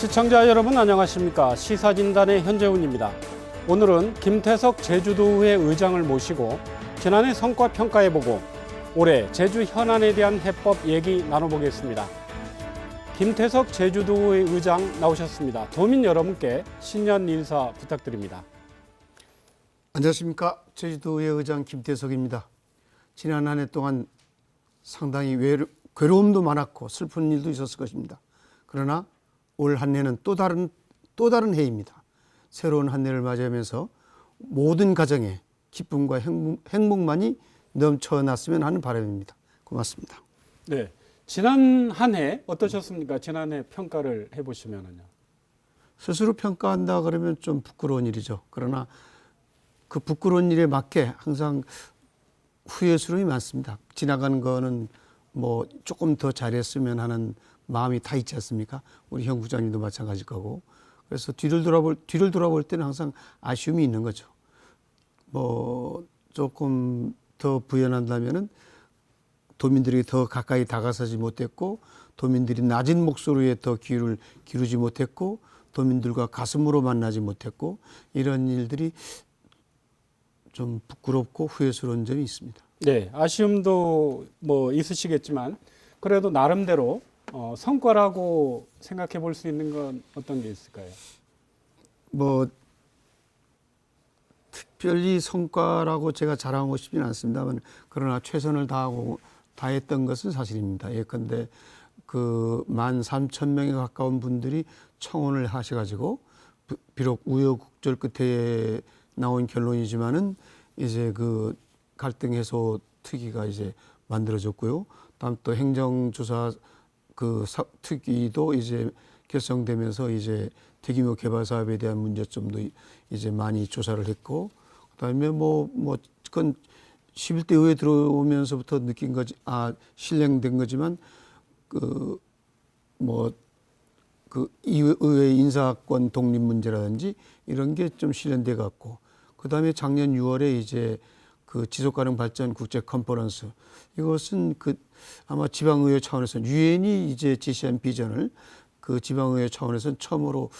시청자 여러분 안녕하십니까. 시사진단의 현재훈입니다. 오늘은 김태석 제주도의회 의장을 모시고 지난해 성과 평가해보고 올해 제주 현안에 대한 해법 얘기 나눠보겠습니다. 김태석 제주도의회 의장 나오셨습니다. 도민 여러분께 신년 인사 부탁드립니다. 안녕하십니까. 제주도의회 의장 김태석입니다. 지난 한 해 동안 상당히 괴로움도 많았고 슬픈 일도 있었을 것입니다. 그러나 올 한 해는 또 다른 해입니다. 새로운 한 해를 맞이하면서 모든 가정에 기쁨과 행복만이 넘쳐났으면 하는 바람입니다. 고맙습니다. 네, 지난 한 해 어떠셨습니까? 지난해 평가를 해보시면요. 스스로 평가한다 그러면 좀 부끄러운 일이죠. 그러나 그 부끄러운 일에 맞게 항상 후회스러움이 많습니다. 지나간 거는 뭐 조금 더 잘했으면 하는 마음이 다 있지 않습니까? 우리 형 부장님도 마찬가지일 거고. 그래서 뒤를 돌아볼 때는 항상 아쉬움이 있는 거죠. 뭐 조금 더 부연한다면은 도민들이 더 가까이 다가서지 못했고, 도민들이 낮은 목소리에 더 귀를 기르지 못했고, 도민들과 가슴으로 만나지 못했고, 이런 일들이 좀 부끄럽고 후회스러운 점이 있습니다. 네, 아쉬움도 뭐 있으시겠지만 그래도 나름대로 성과라고 생각해 볼 수 있는 건 어떤 게 있을까요? 뭐 특별히 성과라고 제가 자랑하고 싶지는 않습니다만, 그러나 최선을 다했던 것은 사실입니다. 예컨대 그 13,000명에 가까운 분들이 청원을 하셔가지고, 비록 우여곡절 끝에 나온 결론이지만은 이제 그 갈등 해소 특위가 이제 만들어졌고요. 다음 또 행정조사 그 특위도 이제 결성되면서 이제 대규모 개발 사업에 대한 문제점도 이제 많이 조사를 했고, 그다음에 그건 11대 의회 들어오면서부터 느낀 거지, 실행된 거지만 그 의회 인사권 독립 문제라든지 이런 게 좀 실현돼 갖고, 그다음에 작년 6월에 이제 그 지속가능 발전 국제 컨퍼런스, 이것은 그 아마 지방의회 차원에서 유엔이 이제 제시한 비전을 그 지방의회 차원에서 처음으로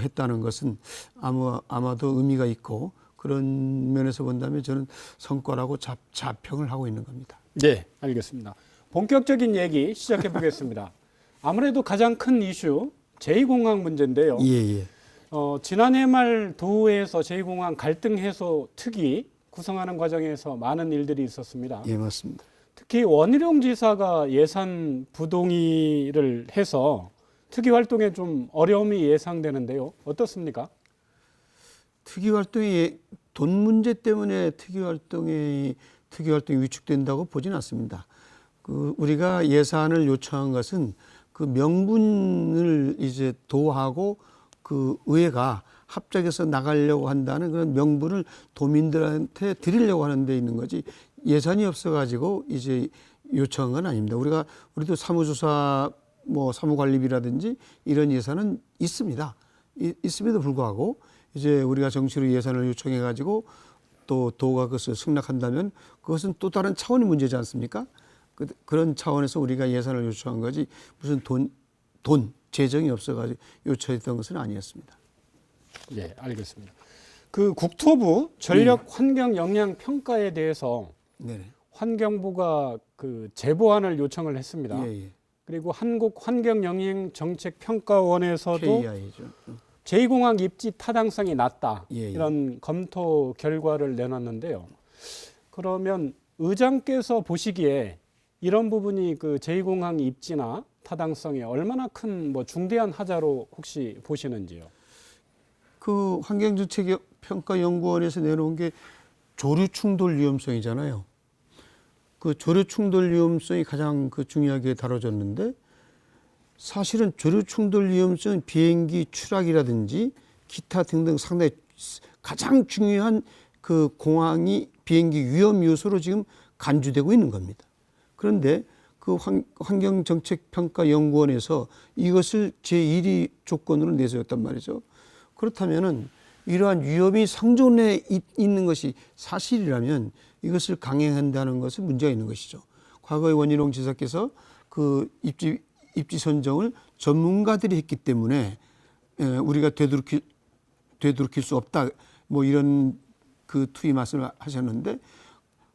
했다는 것은 아마도 의미가 있고, 그런 면에서 본다면 저는 성과라고 자평을 하고 있는 겁니다. 네, 알겠습니다. 본격적인 얘기 시작해 보겠습니다. 아무래도 가장 큰 이슈 제2공항 문제인데요. 예. 지난해 말 도의회에서 제2공항 갈등 해소 특위 구성하는 과정에서 많은 일들이 있었습니다. 예, 맞습니다. 특히 원희룡 지사가 예산 부동의를 해서 특위 활동에 좀 어려움이 예상되는데요. 어떻습니까? 특위 활동이 돈 문제 때문에 특위 활동이 위축된다고 보지는 않습니다. 그 우리가 예산을 요청한 것은 그 명분을 이제 도하고 그 의회가 합작해서 나가려고 한다는 그런 명분을 도민들한테 드리려고 하는 데 있는 거지, 예산이 없어가지고 이제 요청한 건 아닙니다. 우리도 사무조사 사무관리비라든지 이런 예산은 있습니다. 있음에도 불구하고 이제 우리가 정치로 예산을 요청해가지고 또 도가 그것을 승낙한다면 그것은 또 다른 차원의 문제지 않습니까? 그런 차원에서 우리가 예산을 요청한 거지, 무슨 재정이 없어가지고 요청했던 것은 아니었습니다. 네, 알겠습니다. 그 국토부 전력 환경 영향 평가에 대해서 환경부가 그 제보안을 요청을 했습니다. 그리고 한국 환경 영향 정책 평가원에서도 KI죠. 제2공항 입지 타당성이 낮다, 이런 검토 결과를 내놨는데요. 그러면 의장께서 보시기에 이런 부분이 그 제2공항 입지나 타당성에 얼마나 큰 중대한 하자로 혹시 보시는지요? 그 환경정책평가연구원에서 내놓은 게 조류충돌 위험성이잖아요. 그 조류충돌 위험성이 가장 중요하게 다뤄졌는데, 사실은 조류충돌 위험성은 비행기 추락이라든지 기타 등등 상당히 가장 중요한 그 공항이 비행기 위험 요소로 지금 간주되고 있는 겁니다. 그런데 그 환경정책평가연구원에서 이것을 제1위 조건으로 내세웠단 말이죠. 그렇다면은 이러한 위험이 상존해 있는 것이 사실이라면 이것을 강행한다는 것은 문제가 있는 것이죠. 과거에 원희룡 지사께서 그 입지 선정을 전문가들이 했기 때문에 우리가 되돌이킬 수 없다. 뭐 이런 그 투의 말씀을 하셨는데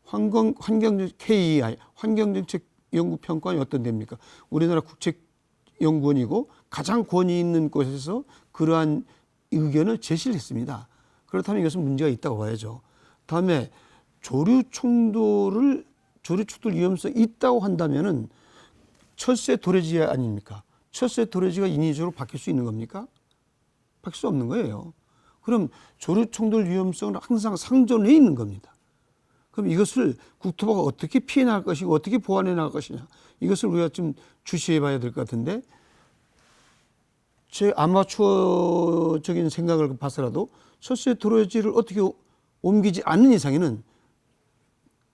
환경정책 KEI 환경정책 연구평가원이 어떤 데입니까? 우리나라 국책연구원이고 가장 권위 있는 곳에서 그러한 의견을 제시를 했습니다. 그렇다면 이것은 문제가 있다고 봐야죠. 다음에 조류 충돌 위험성이 있다고 한다면은 철새 도래지 아닙니까? 철새 도래지가 인위적으로 바뀔 수 있는 겁니까? 바뀔 수 없는 거예요. 그럼 조류 충돌 위험성은 항상 상존해 있는 겁니다. 그럼 이것을 국토부가 어떻게 피해 나갈 것이고 어떻게 보완해 나갈 것이냐, 이것을 우리가 좀 주시해 봐야 될 것 같은데, 제 아마추어적인 생각을 봐서라도 철새 도래지를 어떻게 옮기지 않는 이상에는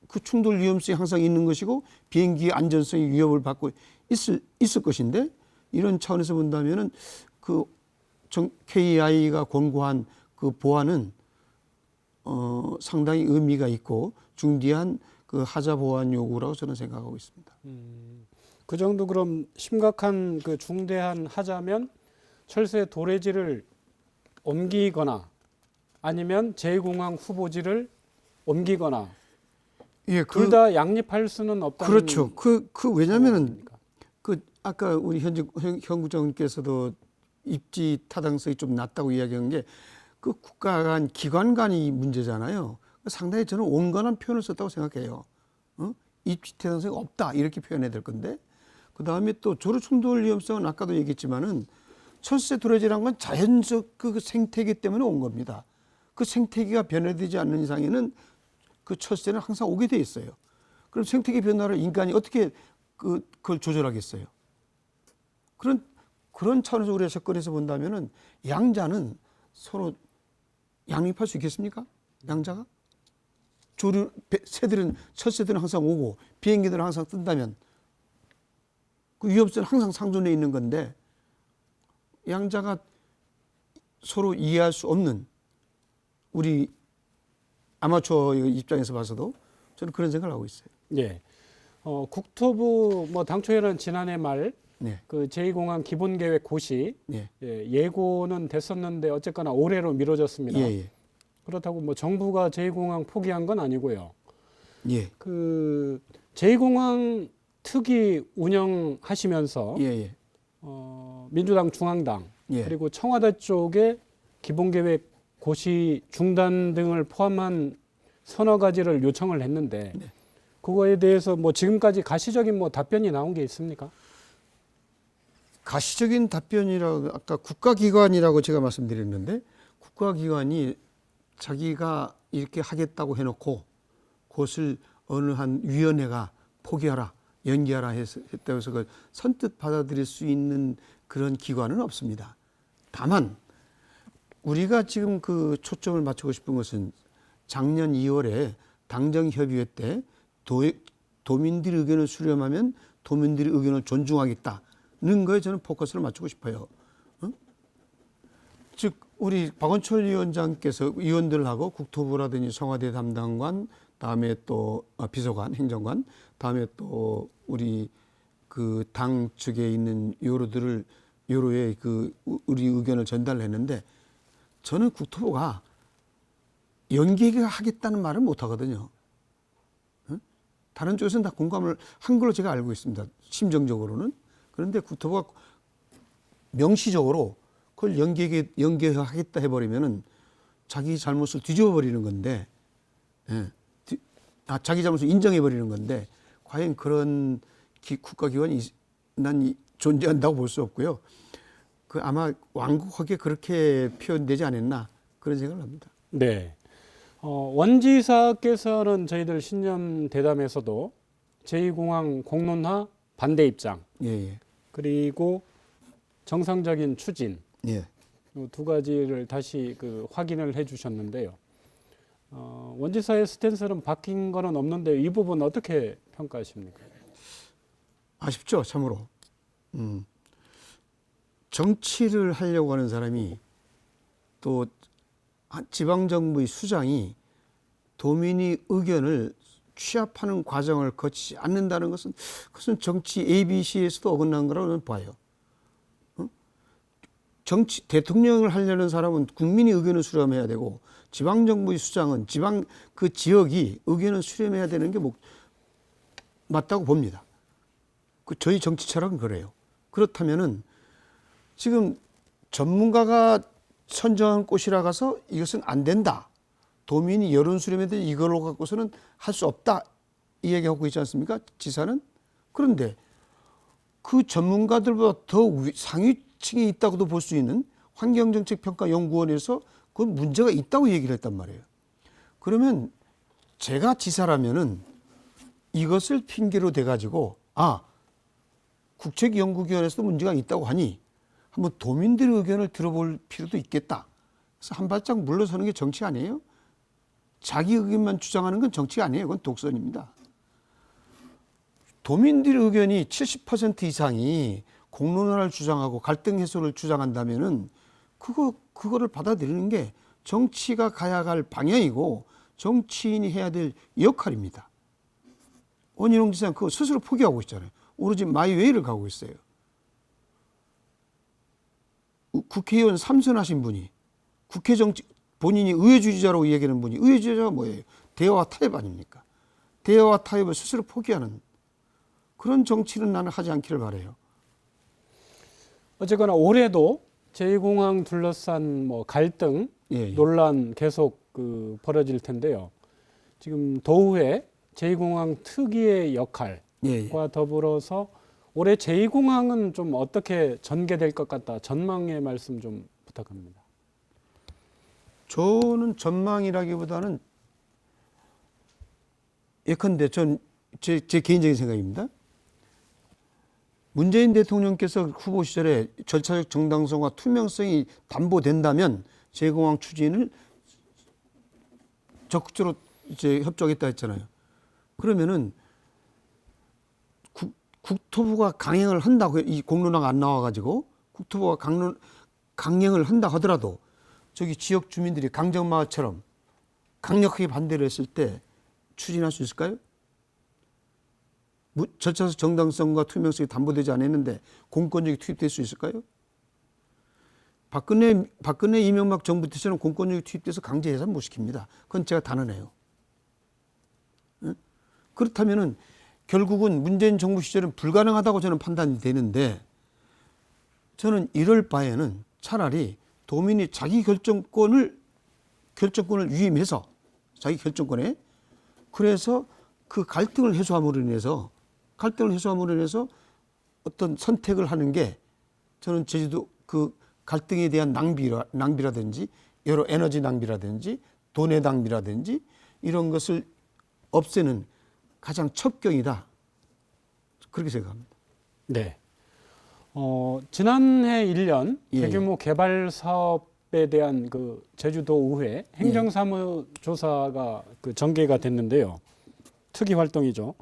그 충돌 위험성이 항상 있는 것이고 비행기의 안전성이 위협을 받고 있을 것인데, 이런 차원에서 본다면은 그 KEI가 권고한 그 보완은 상당히 의미가 있고 중대한 그 하자 보완 요구라고 저는 생각하고 있습니다. 그 정도 그럼 심각한 그 중대한 하자면 철새 도래지를 옮기거나 아니면 제2공항 후보지를 옮기거나, 예, 둘 다 양립할 수는 없다는. 그렇죠. 왜냐면은 그 아까 우리 현 국장님께서도 입지 타당성이 좀 낮다고 이야기한 게 그 국가 간 기관 간이 문제잖아요. 상당히 저는 온건한 표현을 썼다고 생각해요. 입지 타당성이 없다 이렇게 표현해야 될 건데, 그 다음에 또 조류 충돌 위험성은 아까도 얘기했지만은 철새 도래지란 건 자연적 그 생태계 때문에 온 겁니다. 그 생태계가 변화되지 않는 이상에는 그 철새는 항상 오게 돼 있어요. 그럼 생태계 변화를 인간이 어떻게 그걸 조절하겠어요? 그런 차원에서 우리가 접근해서 본다면은 양자는 서로 양립할 수 있겠습니까? 양자가? 철새들은 항상 오고 비행기들은 항상 뜬다면 그 위험성은 항상 상존해 있는 건데, 양자가 서로 이해할 수 없는 우리 아마추어 입장에서 봐서도 저는 그런 생각을 하고 있어요. 예. 국토부 뭐 당초에는 지난해 말 네. 그 제2공항 기본계획 고시 네. 예고는 됐었는데 어쨌거나 올해로 미뤄졌습니다. 예. 그렇다고 뭐 정부가 제2공항 포기한 건 아니고요. 예. 그 제2공항 특위 운영하시면서 예. 민주당 중앙당 예. 그리고 청와대 쪽에 기본계획 고시 중단 등을 포함한 서너 가지를 요청을 했는데, 네. 그거에 대해서 뭐 지금까지 가시적인 뭐 답변이 나온 게 있습니까? 가시적인 답변이라고 아까 국가기관이라고 제가 말씀드렸는데, 국가기관이 자기가 이렇게 하겠다고 해놓고 그것을 어느 한 위원회가 포기하라, 연기하라 했다고 해서 그걸 선뜻 받아들일 수 있는 그런 기관은 없습니다. 다만 우리가 지금 그 초점을 맞추고 싶은 것은 작년 2월에 당정협의회 때 도민들의 의견을 수렴하면 도민들의 의견을 존중하겠다는 거에 저는 포커스를 맞추고 싶어요. 즉 우리 박원철 위원장께서 위원들하고 국토부라든지 청와대 담당관, 다음에 또 비서관, 행정관, 다음에 또 우리 그 당 측에 있는 요로의 그 우리 의견을 전달했는데, 저는 국토부가 연기하겠다는 말을 못 하거든요. 다른 쪽에서는 다 공감을 한 걸로 제가 알고 있습니다. 심정적으로는. 그런데 국토부가 명시적으로 그걸 연계하겠다 해버리면은 자기 잘못을 뒤집어 버리는 건데, 자기 잘못을 인정해 버리는 건데, 과연 그런 국가기관이 난 존재한다고 볼 수 없고요. 그 아마 완곡하게 그렇게 표현되지 않았나 그런 생각을 합니다. 네. 원지사께서는 저희들 신년 대담에서도 제2공항 공론화 반대 입장, 예. 그리고 정상적인 추진, 예. 이 두 가지를 다시 그 확인을 해주셨는데요. 원지사의 스탠스는 바뀐 거는 없는데 이 부분 어떻게 평가하십니까? 아쉽죠, 참으로. 정치를 하려고 하는 사람이, 또 지방정부의 수장이 도민의 의견을 취합하는 과정을 거치지 않는다는 것은 그것은 정치 ABC에서도 어긋난 거라고 저는 봐요. 정치 대통령을 하려는 사람은 국민의 의견을 수렴해야 되고 지방정부의 수장은 지방 그 지역이 의견을 수렴해야 되는 게 맞다고 봅니다. 저희 정치 철학은 그래요. 그렇다면은 지금 전문가가 선정한 꽃이라 가서 이것은 안 된다. 도민이 여론 수렴에 대해 이걸로 갖고서는 할 수 없다. 이 얘기하고 있지 않습니까? 지사는. 그런데 그 전문가들보다 더 상위층에 있다고도 볼 수 있는 환경정책평가연구원에서 그건 문제가 있다고 얘기를 했단 말이에요. 그러면 제가 지사라면은 이것을 핑계로 대가지고 국책연구기관에서도 문제가 있다고 하니 한번 도민들의 의견을 들어볼 필요도 있겠다. 그래서 한 발짝 물러서는 게 정치 아니에요? 자기 의견만 주장하는 건 정치가 아니에요. 그건 독선입니다. 도민들의 의견이 70% 이상이 공론화를 주장하고 갈등 해소를 주장한다면은 그거를 받아들이는 게 정치가 가야 갈 방향이고 정치인이 해야 될 역할입니다. 원희룡 지사는 그거 스스로 포기하고 있잖아요. 오로지 마이웨이를 가고 있어요. 국회의원 3선 하신 분이 국회 정치 본인이 의회주의자라고 얘기하는 분이 의회주의자가 뭐예요? 대화와 타협 아닙니까? 대화와 타협을 스스로 포기하는 그런 정치는 나는 하지 않기를 바라요. 어쨌거나 올해도 제2공항 둘러싼 갈등, 논란 계속 벌어질 텐데요. 지금 도후에 제2공항 특위의 역할과 더불어서 올해 제2공항은 좀 어떻게 전개될 것 같다. 전망의 말씀 좀 부탁합니다. 저는 전망이라기보다는 예컨대 제 개인적인 생각입니다. 문재인 대통령께서 후보 시절에 절차적 정당성과 투명성이 담보된다면 제2공항 추진을 적극적으로 협조하겠다 했잖아요. 그러면은 국토부가 강행을 한다고 이 공론화가 안 나와가지고 국토부가 강행을 한다 하더라도 저기 지역 주민들이 강정마을처럼 강력하게 반대를 했을 때 추진할 수 있을까요? 절차적 정당성과 투명성이 담보되지 않았는데 공권력이 투입될 수 있을까요? 박근혜 이명박 정부 때처럼 공권력이 투입돼서 강제 해산 못 시킵니다. 그건 제가 단언해요. 그렇다면은 결국은 문재인 정부 시절은 불가능하다고 저는 판단이 되는데 저는 이럴 바에는 차라리 도민이 자기 결정권을 위임해서 자기 결정권에 그래서 그 갈등을 해소함으로 인해서 어떤 선택을 하는 게 저는 제주도 그 갈등에 대한 낭비라든지 여러 에너지 낭비라든지 돈의 낭비라든지 이런 것을 없애는 가장 첩경이다. 그렇게 생각합니다. 네. 지난해 1년 대규모 개발 사업에 대한 그 제주도의회 행정사무조사가 전개가 됐는데요. 특이 활동이죠.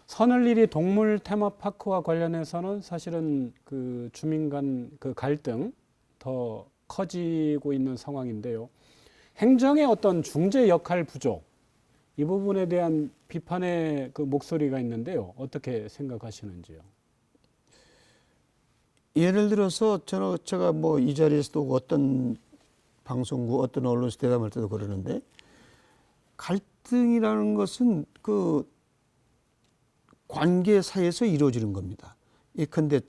서늘리리 동물 테마파크와 관련해서는 사실은 그 주민 간 그 갈등 더 커지고 있는 상황인데요. 행정의 어떤 중재 역할 부족, 이 부분에 대한 비판의 그 목소리가 있는데요. 어떻게 생각하시는지요? 예를 들어서 제가 이 자리에서도 어떤 방송국, 어떤 언론에서 대담할 때도 그러는데 갈등이라는 것은 그 관계 사이에서 이루어지는 겁니다. 예컨대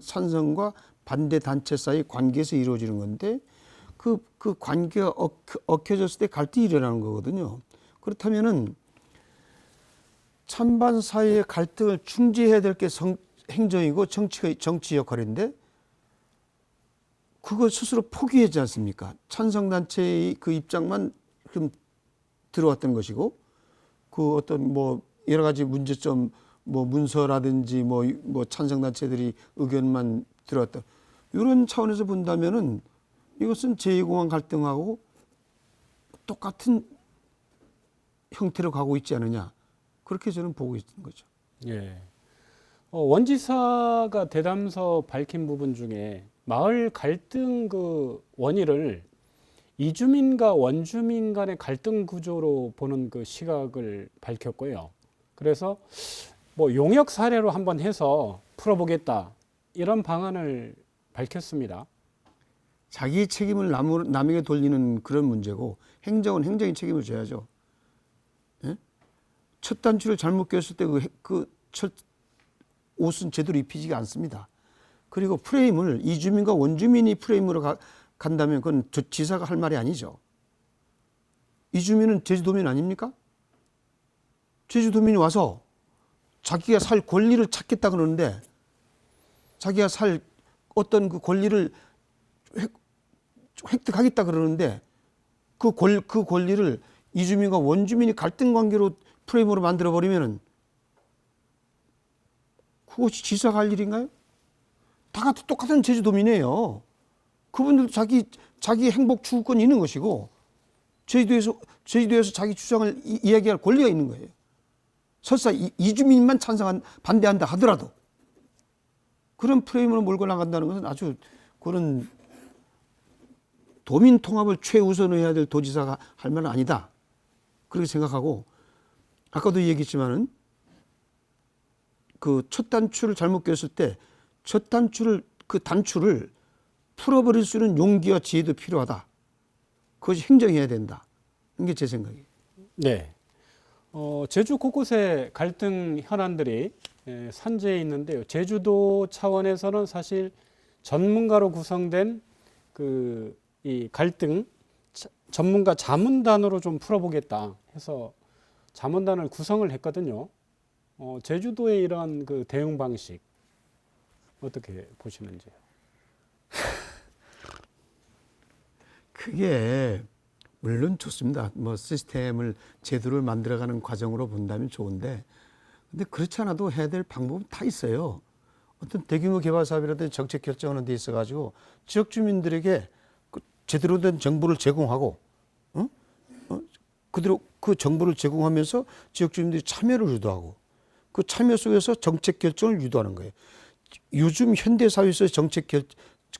찬성과 반대 단체 사이 관계에서 이루어지는 건데 그 관계가 얽혀졌을 때 갈등이 일어나는 거거든요. 그렇다면은 찬반 사이의 갈등을 중재해야 될 게 행정이고 정치 역할인데 그걸 스스로 포기하지 않습니까? 찬성단체의 그 입장만 좀 들어왔던 것이고 그 어떤 여러 가지 문제점 문서라든지 찬성단체들이 의견만 들어왔다. 이런 차원에서 본다면은 이것은 제2공항 갈등하고 똑같은 형태로 가고 있지 않느냐. 그렇게 저는 보고 있는 거죠. 예. 원지사가 대담서 밝힌 부분 중에 마을 갈등 그 원인을 이주민과 원주민 간의 갈등 구조로 보는 그 시각을 밝혔고요. 그래서 용역 사례로 한번 해서 풀어보겠다 이런 방안을 밝혔습니다. 자기의 책임을 남에게 돌리는 그런 문제고 행정은 행정의 책임을 져야죠. 예? 첫 단추를 잘못 꼈을 때 그 첫 옷은 제대로 입히지가 않습니다. 그리고 프레임을 이주민과 원주민이 프레임으로 간다면 그건 지사가 할 말이 아니죠. 이주민은 제주도민 아닙니까? 제주도민이 와서 자기가 살 권리를 찾겠다 그러는데 자기가 살 어떤 그 권리를 획득하겠다 그러는데 그 권리를 이주민과 원주민이 갈등 관계로 프레임으로 만들어 버리면은 그것이 지사가 할 일인가요? 다 똑같은 제주도민이에요. 그분들도 자기 행복 추구권이 있는 것이고 제주도에서 자기 주장을 이야기할 권리가 있는 거예요. 설사 이주민만 반대한다 하더라도 그런 프레임으로 몰고 나간다는 것은 아주 그런 도민 통합을 최우선으로 해야 될 도지사가 할 말은 아니다. 그렇게 생각하고 아까도 얘기했지만은 그 첫 단추를 잘못 꼈을 때 첫 단추를 풀어버릴 수 있는 용기와 지혜도 필요하다. 그것이 행정해야 된다. 이게 제 생각이에요. 네. 제주 곳곳에 갈등 현안들이 산재해 있는데요. 제주도 차원에서는 사실 전문가로 구성된 이 갈등 전문가 자문단으로 좀 풀어보겠다 해서 자문단을 구성을 했거든요. 제주도의 이런 그 대응 방식 어떻게 보시는지요? 그게 물론 좋습니다. 뭐 시스템을 제도를 만들어가는 과정으로 본다면 좋은데, 근데 그렇지 않아도 해야 될 방법은 다 있어요. 어떤 대규모 개발 사업이라든지 정책 결정하는 데 있어가지고 지역 주민들에게 제대로 된 정보를 제공하고, 그대로 그 정보를 제공하면서 지역 주민들이 참여를 유도하고, 그 참여 속에서 정책 결정을 유도하는 거예요. 요즘 현대 사회에서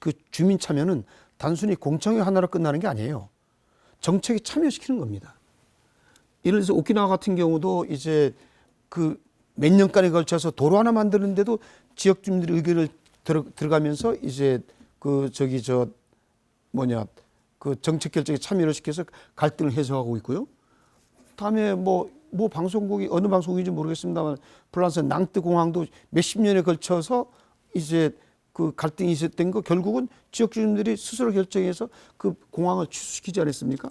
그 주민 참여는 단순히 공청회 하나로 끝나는 게 아니에요. 정책에 참여시키는 겁니다. 예를 들어서 오키나와 같은 경우도 이제 그 몇 년간에 걸쳐서 도로 하나 만드는데도 지역 주민들의 의견을 들어가면서 이제 그 정책 결정에 참여를 시켜서 갈등을 해소하고 있고요. 다음에 뭐 방송국이 어느 방송국인지 모르겠습니다만 프랑스 낭뜨 공항도 몇십 년에 걸쳐서 이제 그 갈등이 있었던 거 결국은 지역 주민들이 스스로 결정해서 그 공항을 취소시키지 않았습니까?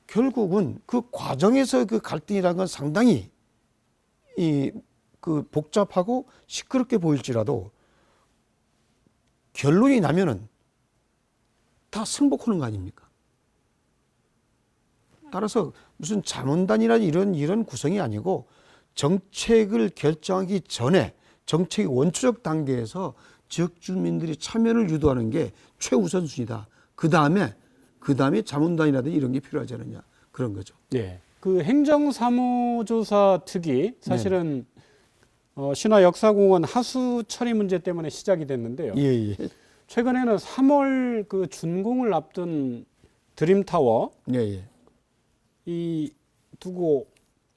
결국은 그 과정에서 그 갈등이라는 건 상당히 그 복잡하고 시끄럽게 보일지라도 결론이 나면은 다 승복하는 거 아닙니까? 따라서 무슨 자문단이나 이런 구성이 아니고 정책을 결정하기 전에 정책의 원초적 단계에서 지역 주민들이 참여를 유도하는 게 최우선순위다. 그 다음에 자문단이라든지 이런 게 필요하지 않느냐 그런 거죠. 네. 그 행정사무조사 특위 사실은 신화역사공원 하수 처리 문제 때문에 시작이 됐는데요. 예. 최근에는 3월 그 준공을 앞둔 드림타워 이 두고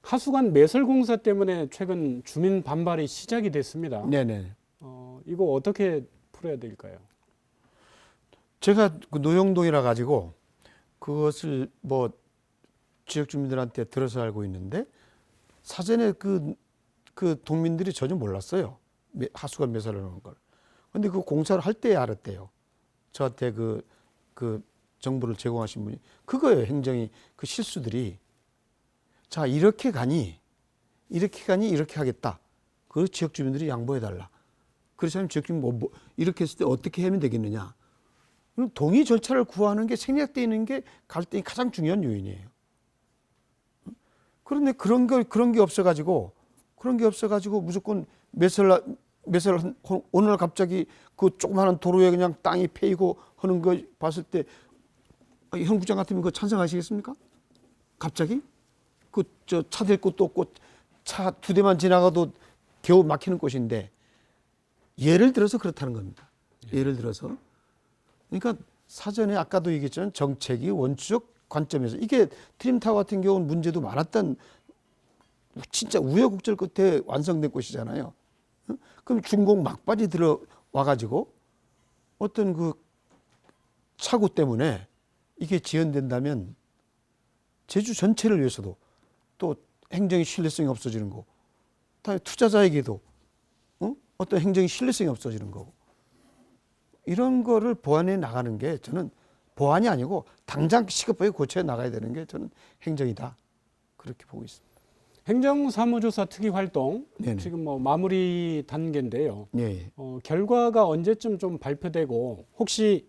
하수관 매설 공사 때문에 최근 주민 반발이 시작이 됐습니다. 네네. 이거 어떻게 풀어야 될까요? 제가 그 노영동이라 가지고 그것을 뭐 지역 주민들한테 들어서 알고 있는데 사전에 그 동민들이 전혀 몰랐어요. 하수관 매설을 하는 걸. 근데 그 공사를 할 때 알았대요. 저한테 그 정보를 제공하신 분이 그거예요. 행정이 그 실수들이 자 이렇게 가니 이렇게 하겠다. 그 지역 주민들이 양보해 달라. 그렇지 않으면 지역 주민 이렇게 했을 때 어떻게 하면 되겠느냐. 동의 절차를 구하는 게 생략되어 있는 게 갈등이 가장 중요한 요인이에요. 그런데 그런 게 없어가지고 무조건 매설 어느 날 갑자기 그 조그마한 도로에 그냥 땅이 패이고 하는 거 봤을 때 현 부장 같으면 그거 찬성하시겠습니까? 갑자기 차 댈 곳도 없고 차 2대만 지나가도 겨우 막히는 곳인데 예를 들어서 그렇다는 겁니다. 예를 들어서 그러니까 사전에 아까도 얘기했지만 정책이 원초적 관점에서 이게 트림타워 같은 경우는 문제도 많았던 진짜 우여곡절 끝에 완성된 곳이잖아요. 그럼 준공 막바지 들어와가지고 어떤 그 착오 때문에 이게 지연된다면 제주 전체를 위해서도 또 행정의 신뢰성이 없어지는 거고, 다음에 투자자에게도 어떤 행정의 신뢰성이 없어지는 거고, 이런 거를 보완해 나가는 게 저는 보완이 아니고 당장 시급하게 고쳐 나가야 되는 게 저는 행정이다, 그렇게 보고 있습니다. 행정사무조사 특위 활동 네네. 지금 뭐 마무리 단계인데요. 예. 결과가 언제쯤 좀 발표되고 혹시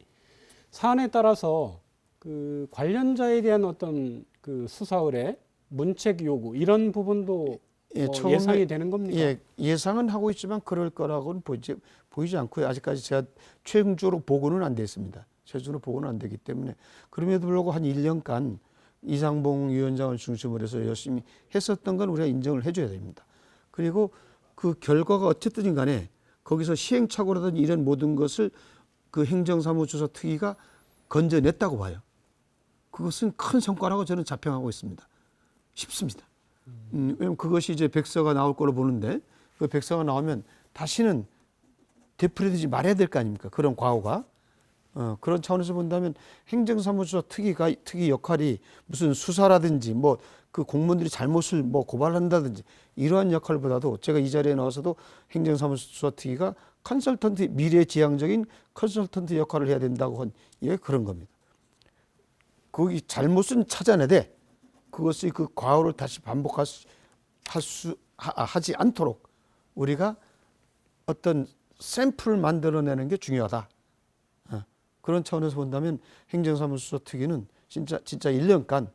사안에 따라서 그 관련자에 대한 어떤 그 수사 의뢰, 문책 요구 이런 부분도 처음에 예상이 되는 겁니까? 예상은 하고 있지만 그럴 거라고는 보이지 않고요. 아직까지 제가 최종적으로 보고는 안 됐습니다. 최종적으로 보고는 안 되기 때문에, 그럼에도 불구하고 한 1년간 이상봉 위원장을 중심으로 해서 열심히 했었던 건 우리가 인정을 해줘야 됩니다. 그리고 그 결과가 어쨌든 간에 거기서 시행착오라든지 이런 모든 것을 그 행정사무조사 특위가 건져냈다고 봐요. 그것은 큰 성과라고 저는 자평하고 있습니다. 싶습니다. 왜냐면 그것이 이제 백서가 나올 거로 보는데, 그 백서가 나오면 다시는 되풀이되지 말아야 될 거 아닙니까? 그런 과오가. 그런 차원에서 본다면 행정사무조사 특위 역할이 무슨 수사라든지 뭐 그 공무원들이 잘못을 뭐 고발한다든지 이러한 역할보다도, 제가 이 자리에 나와서도 행정사무조사 특위가 컨설턴트, 미래지향적인 컨설턴트 역할을 해야 된다고 한 예, 그런 겁니다. 거기 잘못은 찾아내되 그것이 그 과오를 다시 하지 않도록 우리가 어떤 샘플을 만들어내는 게 중요하다. 그런 차원에서 본다면 행정사무소서 특위는 진짜 1년간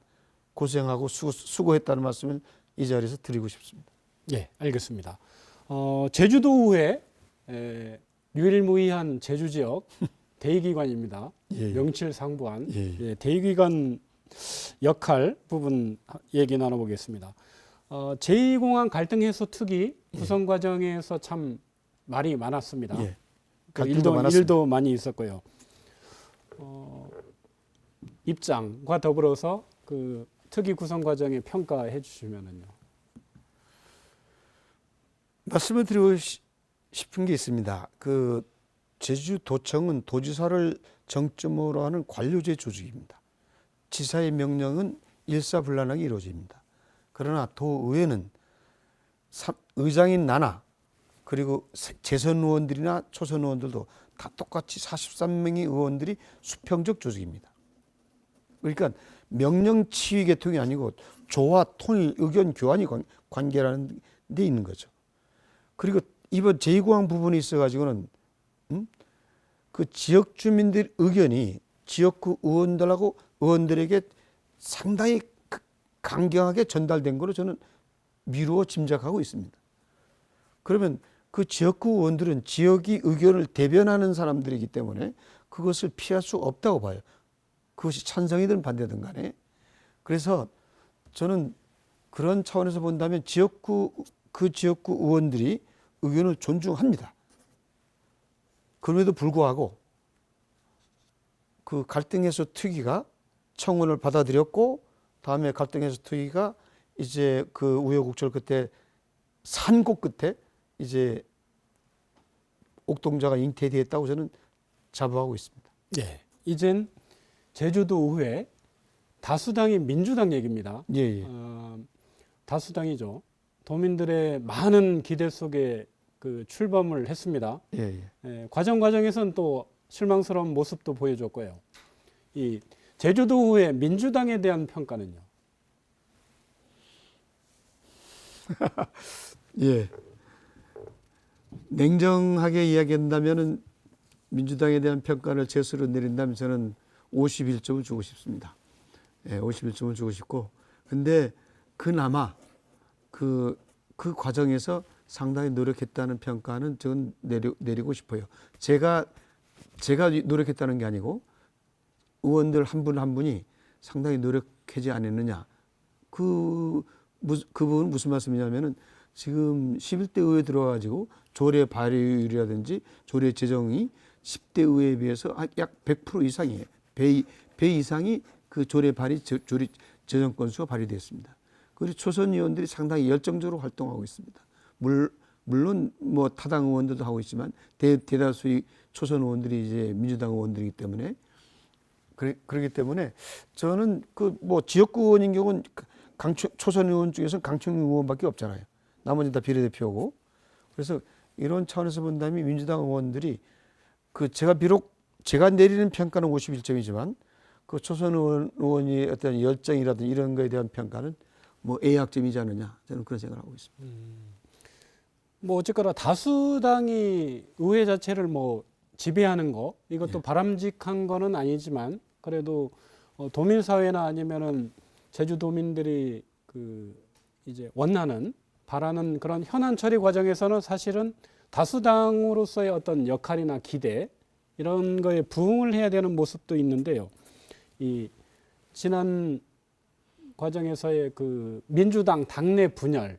고생하고 수고했다는 말씀을 이 자리에서 드리고 싶습니다. 예, 알겠습니다. 제주도의회 유일무이한 제주 지역 대의기관입니다. 예. 명칠상부한 예. 대의기관 역할 부분 얘기 나눠보겠습니다. 제2공항 갈등 해소 특위 구성 과정에서 참 말이 많았습니다. 예. 그 갈등도 많았습니다. 일도 많이 있었고요. 입장과 더불어서 그 특위 구성 과정에 평가해 주시면은요. 말씀을 드리고 싶은 게 있습니다. 그 제주도청은 도지사를 정점으로 하는 관료제 조직입니다. 지사의 명령은 일사불란하게 이루어집니다. 그러나 도의회는 의장인 나나 그리고 재선 의원들이나 초선 의원들도 다 똑같이 43명의 의원들이 수평적 조직입니다. 그러니까 명령 치위 계통이 아니고 조화, 통일, 의견 교환이 관계라는 데 있는 거죠. 그리고 이번 제2공항 부분이 있어가지고는 그 지역 주민들 의견이 지역구 의원들하고 의원들에게 상당히 강경하게 전달된 거로 저는 미루어 짐작하고 있습니다. 그러면 그 지역구 의원들은 지역의 의견을 대변하는 사람들이기 때문에 그것을 피할 수 없다고 봐요. 그것이 찬성이든 반대든 간에. 그래서 저는 그런 차원에서 본다면 그 지역구 의원들이 의견을 존중합니다. 그럼에도 불구하고 그 갈등 해소 특위가 청원을 받아들였고, 다음에 갈등 해소 특위가 이제 그 우여곡절 끝에 산곡 끝에 이제 옥동자가 잉태되었다고 저는 자부하고 있습니다. 예, 이젠 제주도 의회 다수당이 민주당 얘기입니다. 예. 다수당이죠. 도민들의 많은 기대 속에 그 출범을 했습니다. 예. 과정에서는 또 실망스러운 모습도 보여줬고요. 이 제주도 의회 민주당에 대한 평가는요? 예. 냉정하게 이야기한다면은 민주당에 대한 평가를 제수로 내린다면 저는 51점을 주고 싶습니다. 예, 51점을 주고 싶고, 근데 그나마 그 과정에서 상당히 노력했다는 평가는 저는 내리고 싶어요. 제가 노력했다는 게 아니고 의원들 한 분 한 분이 상당히 노력하지 않았느냐. 그 부분은 무슨 말씀이냐면은 지금 11대 의회 들어가지고 조례 발의율이라든지 조례 제정이 10대 의회에 비해서 약 100% 이상이에요. 배 이상이 그 조례 발의 조례 제정 건수가 발의됐습니다. 그리고 초선 의원들이 상당히 열정적으로 활동하고 있습니다. 물론 뭐 타당 의원들도 하고 있지만 대다수의 초선 의원들이 이제 민주당 의원들이기 때문에 그렇기 때문에 저는 그 뭐 지역구 의원인 경우는 초선 의원 중에서는 강청룡 의원밖에 없잖아요. 나머지는 다 비례대표고. 그래서 이런 차원에서 본다면 민주당 의원들이 그 제가 내리는 평가는 51점이지만 그 초선 의원이 어떤 열정이라든지 이런 거에 대한 평가는 뭐 A학점이지 않느냐, 저는 그런 생각을 하고 있습니다. 뭐 어쨌거나 다수당이 의회 자체를 뭐 지배하는 거 이것도 바람직한 거는 아니지만 그래도 도민 사회나 아니면은 제주도민들이 그 이제 원하는 바라는 그런 현안 처리 과정에서는 사실은 다수당으로서의 어떤 역할이나 기대 이런 거에 부응을 해야 되는 모습도 있는데요. 이 지난 과정에서의 그 민주당 당내 분열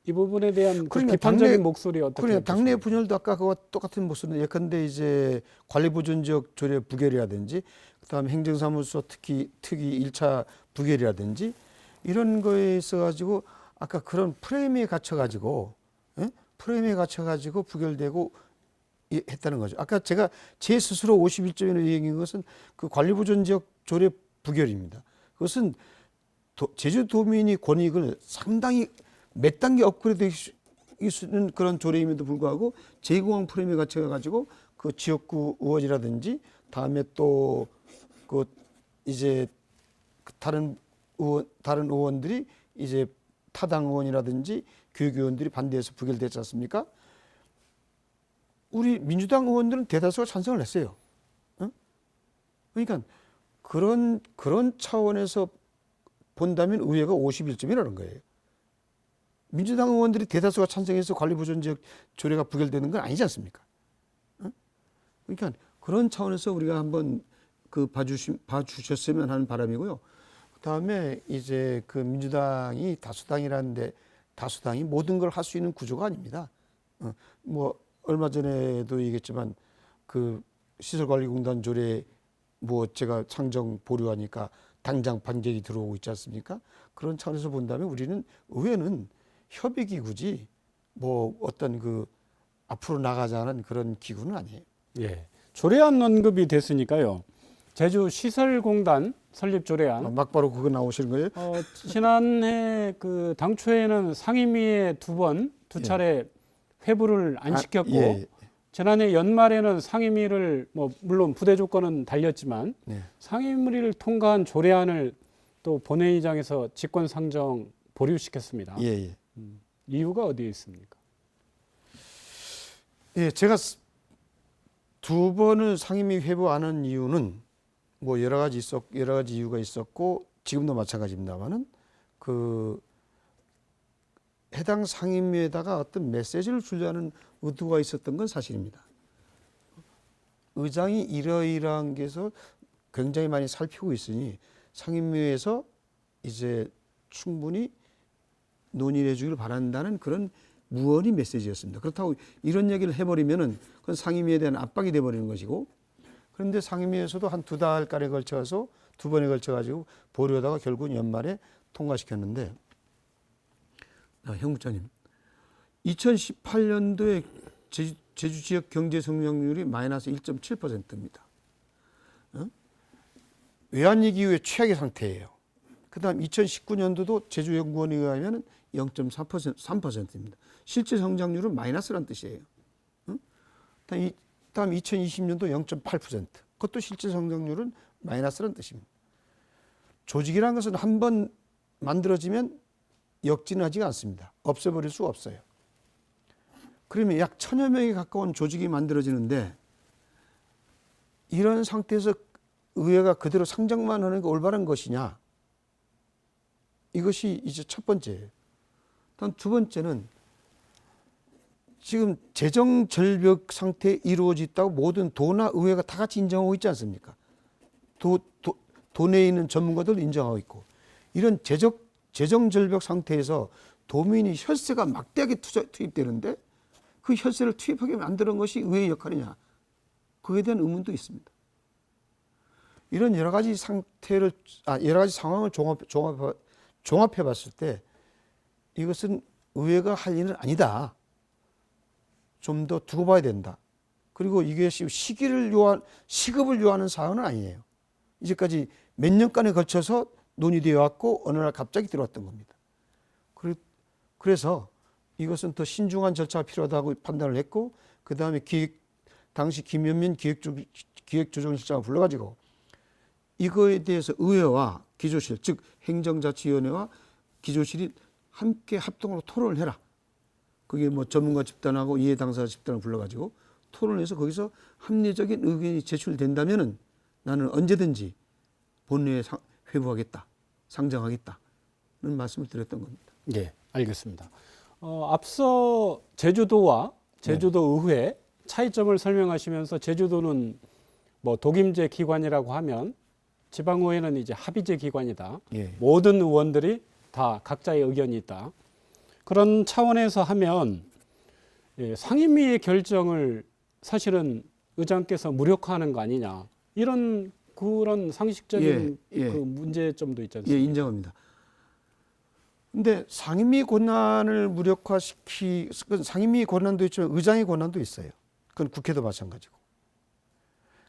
이 부분에 대한 그 비판적인 목소리 어떻게 그러니까 당내 보십니까? 분열도 아까 그와 똑같은 모습은 예컨대 이제 관리보존지역 조례 부결이라든지 그다음에 행정사무소 특기 1차 부결이라든지 이런 거에 있어 가지고 아까 그런 프레임에 갇혀 가지고 부결되고 했다는 거죠. 아까 제가 제 스스로 51점이라고 얘기한 것은 그 관리보존지역 조례 부결입니다. 그것은 제주도민이 권익을 상당히 몇 단계 업그레이드 있는 그런 조례임에도 불구하고 제2공항 프레임에 갇혀가지고 그 지역구 의원이라든지 다음에 또 그 이제 다른 의원들이 이제 타당 의원이라든지 교육위원들이 반대해서 부결됐지 않습니까? 우리 민주당 의원들은 대다수가 찬성을 했어요. 그러니까 그런 차원에서 본다면 의회가 51점이라는 거예요. 민주당 의원들이 대다수가 찬성해서 관리보존지역 조례가 부결되는 건 아니지 않습니까? 그러니까 그런 차원에서 우리가 한번 그 봐주셨으면 하는 바람이고요. 그다음에 이제 그 민주당이 다수당이라는데 다수당이 모든 걸 할 수 있는 구조가 아닙니다. 뭐 얼마 전에도 얘기했지만 그 시설관리공단 조례 뭐 제가 상정 보류하니까 당장 반격이 들어오고 있지 않습니까? 그런 차원에서 본다면 우리는 의회는 협의기구지 뭐 어떤 그 앞으로 나가자는 그런 기구는 아니에요. 예. 조례안 언급이 됐으니까요. 제주 시설공단 설립 조례안. 막바로 그거 나오시는 거예요? 지난해 그 당초에는 상임위에 두 차례 회부를 안 시켰고 예. 지난해 연말에는 상임위를 뭐 물론 부대 조건은 달렸지만 상임위를 통과한 조례안을 또 본회의장에서 직권 상정 보류시켰습니다. 예. 이유가 어디에 있습니까? 예, 제가 두 번을 상임위 회부 안 한 이유는 뭐 여러 가지 이유가 있었고 지금도 마찬가지입니다만은 그 해당 상임위에다가 어떤 메시지를 주려는 의도가 있었던 건 사실입니다. 의장이 이러이러한 게서 굉장히 많이 살피고 있으니 상임위에서 이제 충분히 논의를 해주기를 바란다는 그런 무언의 메시지였습니다. 그렇다고 이런 얘기를 해버리면은 그건 상임위에 대한 압박이 돼버리는 것이고, 그런데 상임위에서도 한 2달간에 걸쳐서 2번에 걸쳐가지고 보류하다가 결국 연말에 통과시켰는데, 형 국장님, 2018년도에 제주 지역 경제 성장률이 마이너스 1.7%입니다. 외환위기 이후에 최악의 상태예요. 그 다음 2019년도도 제주연구원에 의하면 0.4%, 3%입니다. 실제 성장률은 마이너스란 뜻이에요. 다음 2020년도 0.8%. 그것도 실제 성장률은 마이너스란 뜻입니다. 조직이라는 것은 한번 만들어지면 역진하지가 않습니다. 없애버릴 수가 없어요. 그러면 약 1000여 명에 가까운 조직이 만들어지는데 이런 상태에서 의회가 그대로 상정만 하는 게 올바른 것이냐? 이것이 이제 첫 번째예요. 다음 두 번째는 지금 재정 절벽 상태에 이루어졌다고 모든 도나 의회가 다 같이 인정하고 있지 않습니까? 도내에 있는 전문가들도 인정하고 있고, 이런 재정 절벽 상태에서 도민이 혈세가 막대하게 투입되는데 그 혈세를 투입하게 만드는 것이 의회의 역할이냐? 그에 대한 의문도 있습니다. 이런 여러 가지 상황을 종합해 봤을 때 이것은 의회가 할 일은 아니다. 좀 더 두고 봐야 된다. 그리고 이게 시급을 요하는 사안은 아니에요. 이제까지 몇 년간에 걸쳐서 논의되어 왔고 어느 날 갑자기 들어왔던 겁니다. 그래서 이것은 더 신중한 절차가 필요하다고 판단을 했고, 그 다음에 당시 김현민 기획조정실장을 불러가지고 이거에 대해서 의회와 기조실, 즉 행정자치위원회와 기조실이 함께 합동으로 토론을 해라. 그게 뭐 전문가 집단하고 이해 당사자 집단을 불러가지고 토론해서 거기서 합리적인 의견이 제출된다면은 나는 언제든지 본회의에 회부하겠다, 상정하겠다는 말씀을 드렸던 겁니다. 예, 알겠습니다. 앞서 제주도와 제주도 의회 차이점을 설명하시면서 제주도는 뭐 독임제 기관이라고 하면 지방의회는 이제 합의제 기관이다. 예. 모든 의원들이 다 각자의 의견이 있다. 그런 차원에서 하면 상임위의 결정을 사실은 의장께서 무력화하는 거 아니냐. 이런 그런 상식적인 그 문제점도 있지 않습니까? 예, 인정합니다. 근데 상임위 권한을 상임위 권한도 있지만 의장의 권한도 있어요. 그건 국회도 마찬가지고.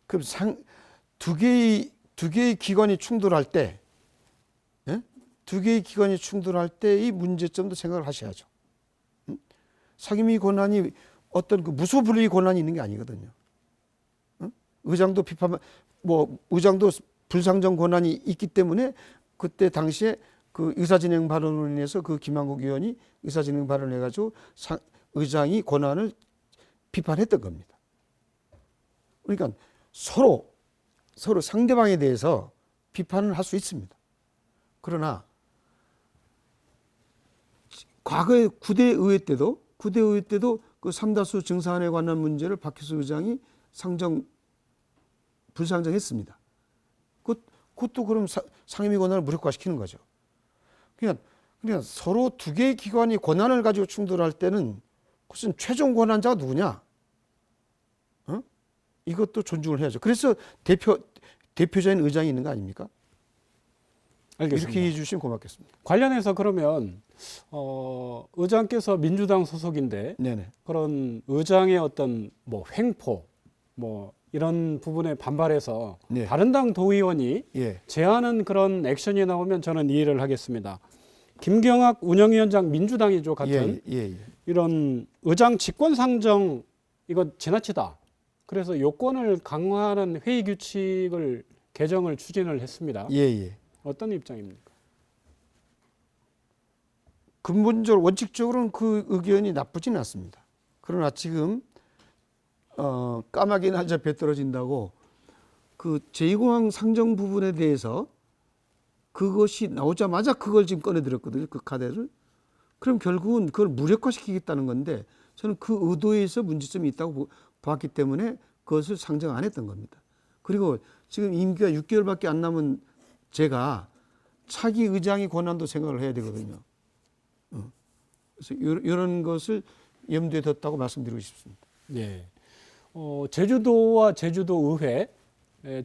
그럼 두 개의 기관이 충돌할 때, 두 개의 기관이 충돌할 때 이 문제점도 생각을 하셔야죠. 상임위 권한이 어떤 그 무소불위 권한이 있는 게 아니거든요. 의장도 의장도 불상정 권한이 있기 때문에 그때 당시에 그 의사진행 발언으로 인해서 그 김한국 의원이 의사진행 발언을 해가지고 의장이 권한을 비판했던 겁니다. 그러니까 서로 상대방에 대해서 비판을 할 수 있습니다. 그러나 과거에 9대 의회 때도 그 삼다수 증사안에 관한 문제를 박희수 의장이 불상정했습니다. 그것도 그럼 상임위 권한을 무력화시키는 거죠. 그냥 서로 두 개의 기관이 권한을 가지고 충돌할 때는 무슨 최종 권한자가 누구냐? 이것도 존중을 해야죠. 그래서 대표자인 의장이 있는 거 아닙니까? 알겠습니다. 이렇게 해주시면 고맙겠습니다. 관련해서 그러면 의장께서 민주당 소속인데 네네. 그런 의장의 어떤 뭐 횡포 뭐 이런 부분에 반발해서 네. 다른 당 도의원이 예. 제안한 그런 액션이 나오면 저는 이해를 하겠습니다. 김경학 운영위원장 민주당이죠 같은 이런 의장 직권상정 이거 지나치다. 그래서 요건을 강화하는 회의 규칙을 개정을 추진을 했습니다. 어떤 입장입니까? 근본적으로 원칙적으로는 그 의견이 나쁘지는 않습니다. 그러나 지금 까마귀 날짜 배 떨어진다고 그 제2공항 상정 부분에 대해서 그것이 나오자마자 그걸 지금 꺼내들었거든요. 그 카드를. 그럼 결국은 그걸 무력화시키겠다는 건데 저는 그 의도에서 문제점이 있다고 봤기 때문에 그것을 상정 안 했던 겁니다. 그리고 지금 임기가 6개월밖에 안 남은 제가 차기 의장의 권한도 생각을 해야 되거든요. 그래서 이런 것을 염두에 뒀다고 말씀드리고 싶습니다. 네. 제주도와 제주도 의회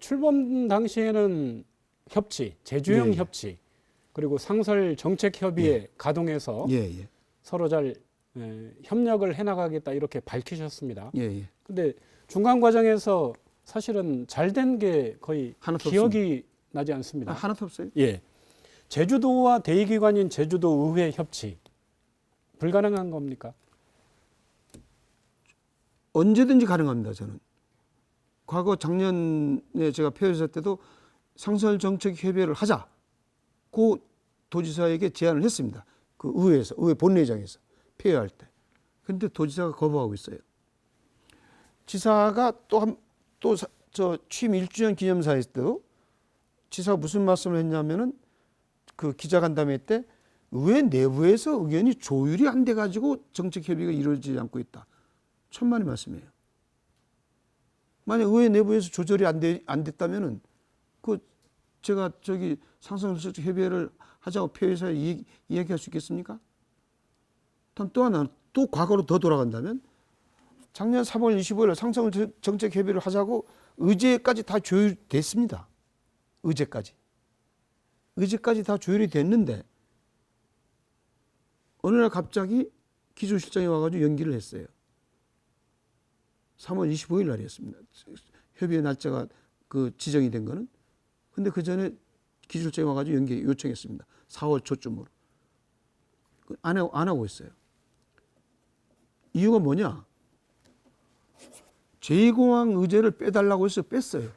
출범 당시에는 협치, 제주형 협치 그리고 상설 정책 협의회 가동해서 서로 잘 협력을 해나가겠다 이렇게 밝히셨습니다. 근데 중간 과정에서 사실은 잘 된 게 거의 기억이 없습니다. 나지 않습니다. 하나도 없어요. 예. 제주도와 대의기관인 제주도 의회 협치 불가능한 겁니까? 언제든지 가능합니다. 저는. 과거 작년에 제가 폐회사 때도 상설정책협의회를 하자고 도지사에게 제안을 했습니다. 그 의회 본회의장에서 폐회할 때. 그런데 도지사가 거부하고 있어요. 지사가 또 취임 1주년 기념사에 때도 지사가 무슨 말씀을 했냐면은 그 기자간담회 때 의회 내부에서 의견이 조율이 안 돼 가지고 정책 협의가 이루어지지 않고 있다. 천만의 말씀이에요. 만약 의회 내부에서 조절이 안 됐다면은 제가 상설정책 협의회를 하자고 폐회사에 이야기할 수 있겠습니까? 다음 또 하나 또 과거로 더 돌아간다면 작년 3월 25일 상설정책 협의회를 하자고 의제까지 다 조율됐습니다. 의제까지 다 조율이 됐는데 어느 날 갑자기 기조실장이 와가지고 연기를 했어요. 3월 25일 날이었습니다. 협의회 날짜가 그 지정이 된 거는. 근데 그 전에 기술청에 와가지고 연기 요청했습니다. 4월 초쯤으로. 안 하고 있어요. 이유가 뭐냐? 제2공항 의제를 빼달라고 해서 뺐어요.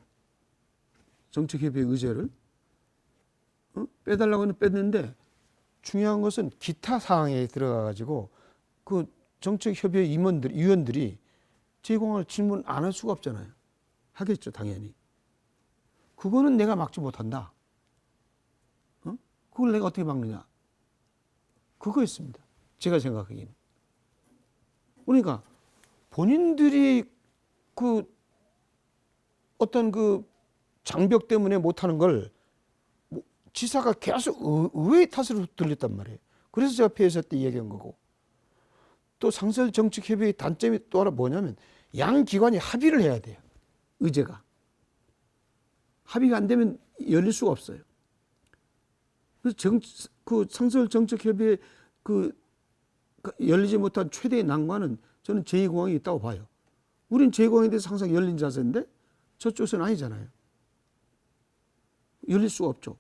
정책협의회 의제를. 빼달라고 해서 뺐는데 중요한 것은 기타 사항에 들어가가지고 그 정책협의회 위원들이 제2공항을 질문 안 할 수가 없잖아요. 하겠죠, 당연히. 그거는 내가 막지 못한다. 그걸 내가 어떻게 막느냐? 그거였습니다. 제가 생각하기에는. 그러니까 본인들이 그 어떤 그 장벽 때문에 못하는 걸 지사가 계속 의회의 탓으로 들렸단 말이에요. 그래서 제가 폐회사 때 얘기한 거고. 또 상설정책협의회 단점이 또 하나 뭐냐면 양 기관이 합의를 해야 돼요. 의제가. 합의가 안 되면 열릴 수가 없어요. 그래서 그 상설정책협의회 그 열리지 못한 최대의 난관은 저는 제2공항이 있다고 봐요. 우린 제2공항에 대해서 항상 열린 자세인데 저쪽은 아니잖아요. 열릴 수가 없죠.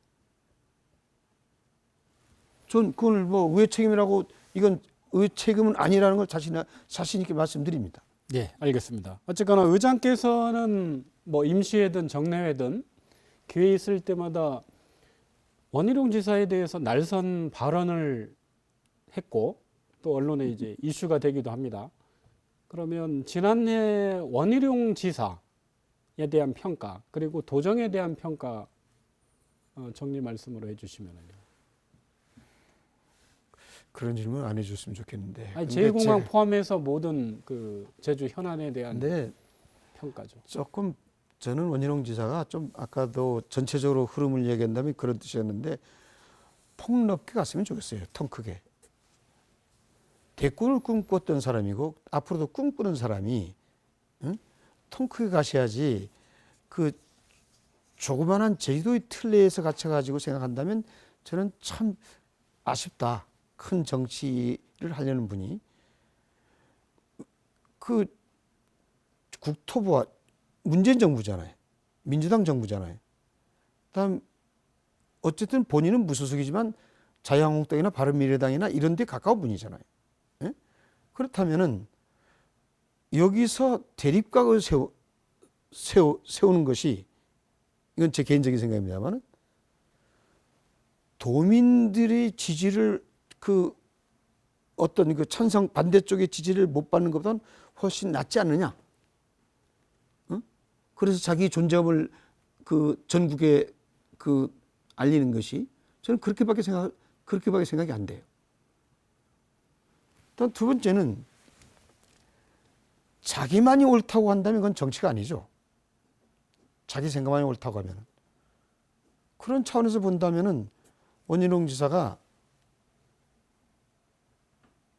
전 그걸 뭐 의회 책임이라고 이건 의회 책임은 아니라는 걸 자신 있게 말씀드립니다. 네, 알겠습니다. 어쨌거나 의장께서는 뭐 임시회든 정례회든 기회 있을 때마다 원희룡 지사에 대해서 날선 발언을 했고 또 언론에 이제 이슈가 되기도 합니다. 그러면 지난해 원희룡 지사에 대한 평가 그리고 도정에 대한 평가 정리 말씀으로 해주시면요. 그런 질문 안 해줬으면 좋겠는데. 아니, 제2공항 포함해서 모든 그 제주 현안에 대한 평가죠. 조금 저는 원희룡 지사가 좀 아까도 전체적으로 흐름을 얘기한다면 그런 뜻이었는데 폭넓게 갔으면 좋겠어요. 통 크게. 대권을 꿈꿨던 사람이고 앞으로도 꿈꾸는 사람이 통 크게 가셔야지 그 조그만한 제주도의 틀 내에서 갇혀가지고 생각한다면 저는 참 아쉽다. 큰 정치를 하려는 분이 그 국토부와 문재인 정부잖아요. 민주당 정부잖아요. 그다음 어쨌든 본인은 무소속이지만 자유한국당이나 바른미래당이나 이런 데 가까운 분이잖아요. 예? 그렇다면은 여기서 대립각을 세우는 것이 이건 제 개인적인 생각입니다만 도민들의 지지를 그 어떤 그 찬성 반대쪽의 지지를 못 받는 것보다는 훨씬 낫지 않느냐. 그래서 자기 존재감을 그 전국에 그 알리는 것이 저는 그렇게밖에 생각이 안 돼요. 또 두 번째는 자기만이 옳다고 한다면 그건 정치가 아니죠. 자기 생각만이 옳다고 하면 그런 차원에서 본다면은 원희룡 지사가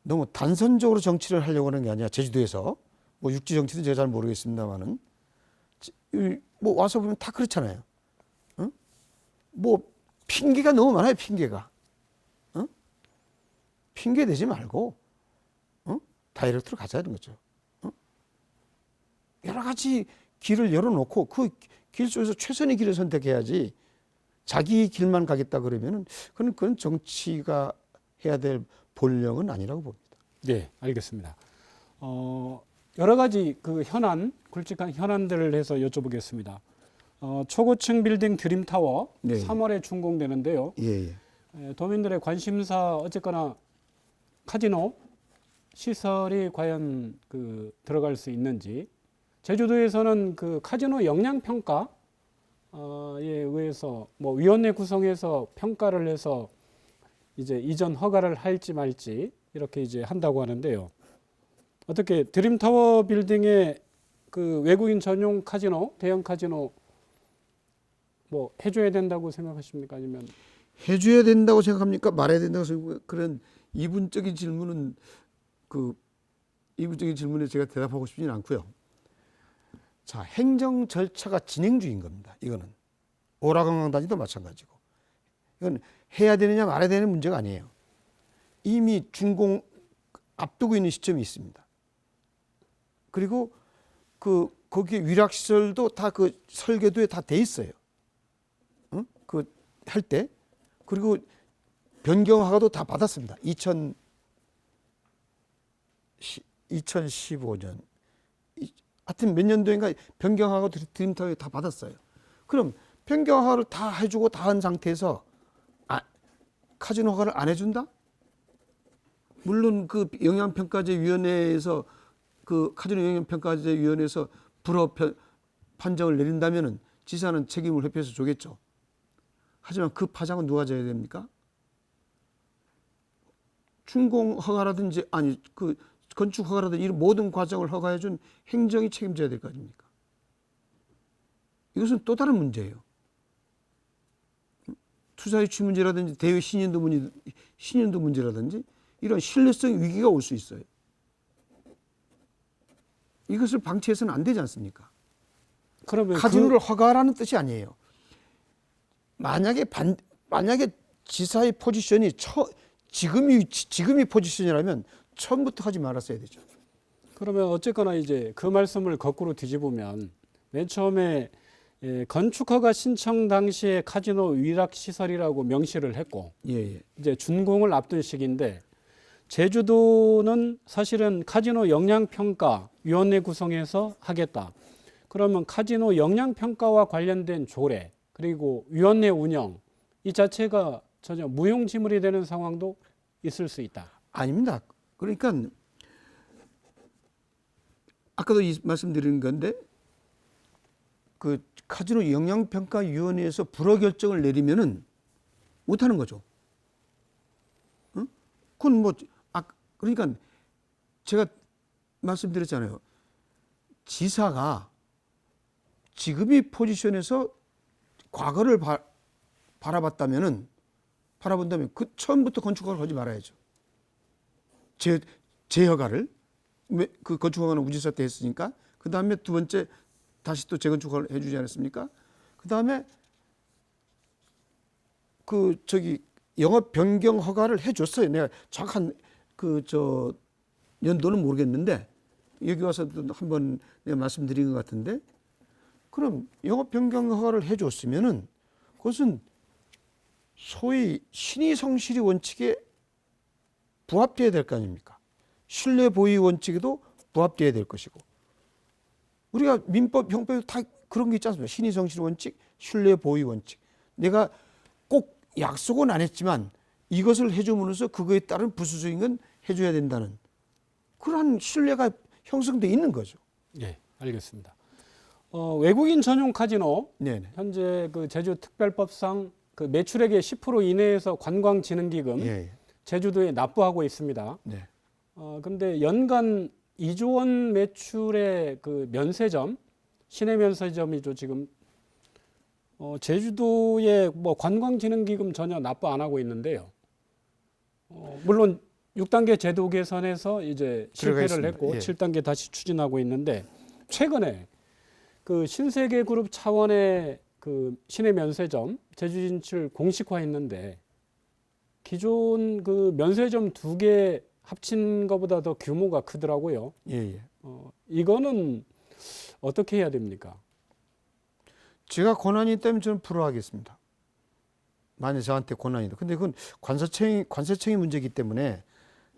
너무 단선적으로 정치를 하려고 하는 게 아니라 제주도에서 뭐 육지 정치도 제가 잘 모르겠습니다만은 뭐 와서 보면 다 그렇잖아요. 뭐 핑계가 너무 많아요. 핑계가. 핑계 대지 말고 다이렉트로 가자는 거죠. 여러 가지 길을 열어놓고 그 길 속에서 최선의 길을 선택해야지 자기 길만 가겠다 그러면은 그건 정치가 해야 될 본령은 아니라고 봅니다. 네, 알겠습니다. 여러 가지 그 굵직한 현안들을 해서 여쭤보겠습니다. 초고층 빌딩 드림타워 네. 3월에 준공되는데요. 예. 도민들의 관심사 어쨌거나 카지노 시설이 과연 그 들어갈 수 있는지 제주도에서는 그 카지노 역량 평가에 의해서 뭐 위원회 구성해서 평가를 해서 이제 이전 허가를 할지 말지 이렇게 이제 한다고 하는데요. 어떻게 드림타워 빌딩에 그 외국인 전용 카지노, 대형 카지노 뭐 해줘야 된다고 생각하십니까? 아니면 해줘야 된다고 생각합니까? 말해야 된다고 생각합니까? 그런 이분적인 질문은 이분적인 질문에 제가 대답하고 싶지는 않고요. 자, 행정 절차가 진행 중인 겁니다. 이거는 오라강강단지도 마찬가지고 이건 해야 되느냐 말아야 되는 문제가 아니에요. 이미 준공 앞두고 있는 시점이 있습니다. 그리고 거기 위락 시설도 다 그 설계도에 다 돼 있어요. 응? 그 할 때. 그리고 변경 허가도 다 받았습니다. 2015년. 하여튼 몇 년도인가 변경 허가도 드림타워에 다 받았어요. 그럼 변경 허가를 다 해주고 다 한 상태에서 카지노 허가를 안 해준다? 물론 그 영향평가제위원회에서 그 카지노 영향평가제위원회에서 불허 판정을 내린다면은 지사는 책임을 회피해서 주겠죠. 하지만 그 파장은 누가 져야 됩니까? 준공 허가라든지 아니 그 건축 허가라든지 이런 모든 과정을 허가해준 행정이 책임져야 될 거 아닙니까? 이것은 또 다른 문제예요. 투자 유치 문제라든지 대외 신인도 문제라든지 이런 신뢰성 위기가 올 수 있어요. 이것을 방치해서는 안 되지 않습니까? 그러면 카지노를 허가라는 뜻이 아니에요. 만약에 지사의 포지션이 지금이 포지션이라면 처음부터 하지 말았어야 되죠. 그러면 어쨌거나 이제 그 말씀을 거꾸로 뒤집으면 맨 처음에 건축허가 신청 당시에 카지노 위락 시설이라고 명시를 했고 예. 이제 준공을 앞둔 시기인데 제주도는 사실은 카지노 영향평가 위원회 구성해서 하겠다. 그러면 카지노 영향평가와 관련된 조례 그리고 위원회 운영 이 자체가 전혀 무용지물이 되는 상황도 있을 수 있다. 아닙니다. 그러니까 아까도 말씀드린 건데 그 카지노 영향평가위원회에서 불허 결정을 내리면은 못하는 거죠. 응? 그건 뭐 그러니까 제가 말씀드렸잖아요. 지사가 지금의 포지션에서 과거를 바라본다면 그 처음부터 건축허가를 하지 말아야죠. 재허가를 그 건축허가는 우지사 때 했으니까 그 다음에 두 번째 다시 또 재건축을 해주지 않았습니까? 그 다음에 영업 변경 허가를 해줬어요. 내가 정확한 연도는 모르겠는데 여기 와서도 한번 내가 말씀드린 것 같은데 그럼 영업 변경 허가를 해줬으면은 그것은 소위 신의성실의 원칙에 부합돼야 될 거 아닙니까? 신뢰 보유 원칙에도 부합돼야 될 것이고 우리가 민법, 형법에도 다 그런 게 있지 않습니까? 신의성실 원칙, 신뢰 보유 원칙. 내가 꼭 약속은 안 했지만 이것을 해줌으로써 그거에 따른 부수적인 건 해줘야 된다는 그러한 신뢰가 형성돼 있는 거죠. 예, 알겠습니다. 외국인 전용 카지노 네네. 현재 그 제주특별법상 그 매출액의 10% 이내에서 관광진흥기금 예. 제주도에 납부하고 있습니다. 네. 근데 연간 2조 원 매출의 그 면세점, 시내 면세점이죠 지금. 제주도에 뭐 관광진흥기금 전혀 납부 안 하고 있는데요. 물론 6단계 제도 개선에서 이제 실패를 했고 예. 7단계 다시 추진하고 있는데 최근에 그 신세계그룹 차원의 그 시내 면세점 제주 진출 공식화했는데 기존 그 면세점 2개 합친 것보다 더 규모가 크더라고요. 예. 이거는 어떻게 해야 됩니까? 제가 권한이 있다면 저는 불허하겠습니다. 만약 저한테 권한이 있다. 근데 그건 관세청의 문제이기 때문에,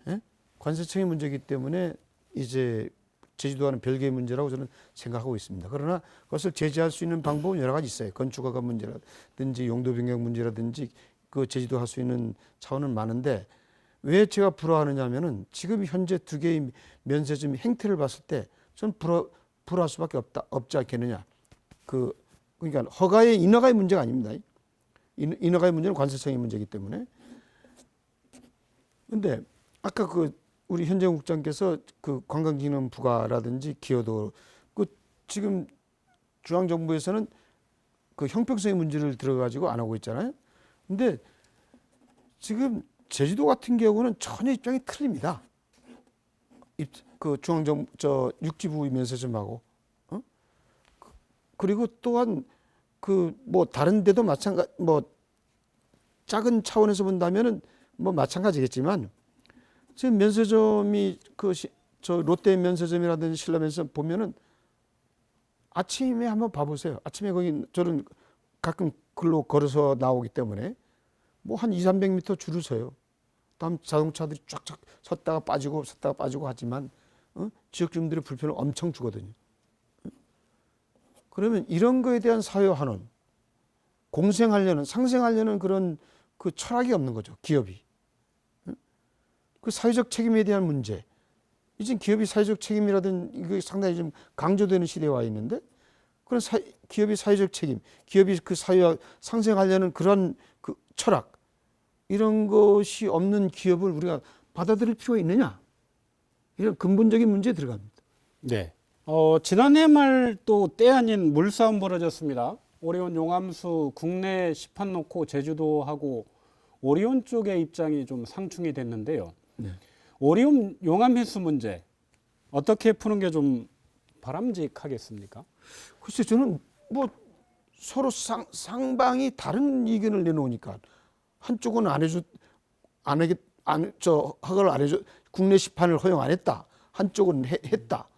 예? 관세청의 문제이기 때문에 이제 제주도와는 별개의 문제라고 저는 생각하고 있습니다. 그러나 그것을 제재할 수 있는 방법은 여러 가지 있어요. 건축허가 문제라든지 용도 변경 문제라든지 그 제주도 할 수 있는 차원은 많은데 왜 제가 불허하느냐 하면은 지금 현재 2개의 면세점 행태를 봤을 때 저는 불허할 수밖에 없지 않겠느냐. 그러니까 허가의 인허가의 문제가 아닙니다. 인허가의 문제는 관세청의 문제이기 때문에. 근데 아까 우리 현재 국장께서 그 관광진흥 부과라든지 기여도 지금 중앙정부에서는 그 형평성의 문제를 들어가지고 안 하고 있잖아요. 근데 지금 제주도 같은 경우는 전혀 입장이 틀립니다. 그 육지부 면세점하고 그리고 또한 뭐 다른 데도 마찬가지 뭐 작은 차원에서 본다면은 뭐 마찬가지겠지만 지금 면세점이 저 롯데 면세점이라든지 신라 면세점 보면은 아침에 한번 봐보세요. 아침에 거기 저는 가끔 글로 걸어서 나오기 때문에 뭐 한 2, 300m 줄을 서요. 다음 자동차들이 쫙쫙 섰다가 빠지고 하지만 지역 주민들의 불편을 엄청 주거든요. 그러면 이런 거에 대한 사회화는 공생하려는 상생하려는 그런 그 철학이 없는 거죠. 기업이. 그 사회적 책임에 대한 문제. 이제 기업이 사회적 책임이라든 이거 상당히 좀 강조되는 시대에 와 있는데 그런 기업이 사회적 책임, 기업이 그 사회와 상생하려는 그런 그 철학 이런 것이 없는 기업을 우리가 받아들일 필요가 있느냐? 이런 근본적인 문제에 들어갑니다. 네. 지난해 말 또 때 아닌 물싸움 벌어졌습니다. 오리온 용암수 국내 시판 놓고 제주도하고 오리온 쪽의 입장이 좀 상충이 됐는데요. 네. 오리온 용암 해수 문제 어떻게 푸는 게 좀 바람직하겠습니까? 글쎄 저는 뭐 서로 상방이 다른 의견을 내놓으니까 한쪽은 허가를 안 해줘 국내 시판을 허용 안 했다. 한쪽은 했다.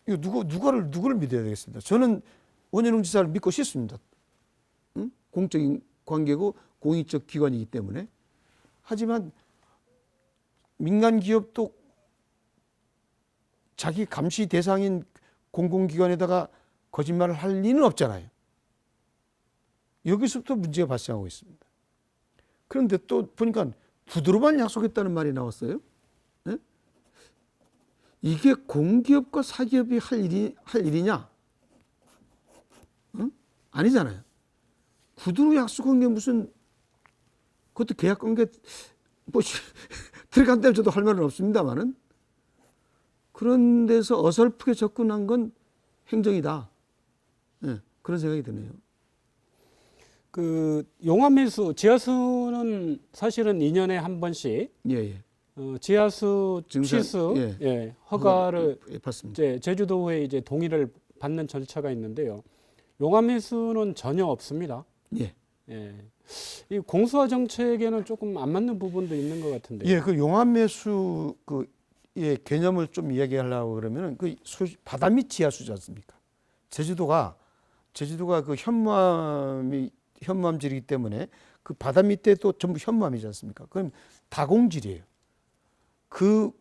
이거 누구를 믿어야 되겠습니다. 저는 원현웅 지사를 믿고 싶습니다. 응? 공적인 관계고 공익적 기관이기 때문에. 하지만 민간 기업도 자기 감시 대상인 공공기관에다가 거짓말을 할 리는 없잖아요. 여기서부터 문제가 발생하고 있습니다. 그런데 또 보니까 구두로만 약속했다는 말이 나왔어요. 네? 이게 공기업과 사기업이 할 일이냐? 응? 아니잖아요. 구두로 약속한 게 무슨 그것도 계약 관계 뭐 들어간다면 저도 할 말은 없습니다만은 그런 데서 어설프게 접근한 건 행정이다. 네, 그런 생각이 드네요. 그 용암해수 지하수는 사실은 2년에 한 번씩 예. 지하수 취수 허가를 받습니다. 이제 제주도에 이제 동의를 받는 절차가 있는데요. 용암해수는 전혀 없습니다. 예. 이 공수화 정책에는 조금 안 맞는 부분도 있는 것 같은데요. 예, 그 용암매수 예, 개념을 좀 이야기하려고 그러면은 그 바다 밑 지하수지 않습니까? 제주도가 그 현무암질이기 때문에 그 바다 밑에 또 전부 현무암이지 않습니까? 그럼 다공질이에요. 그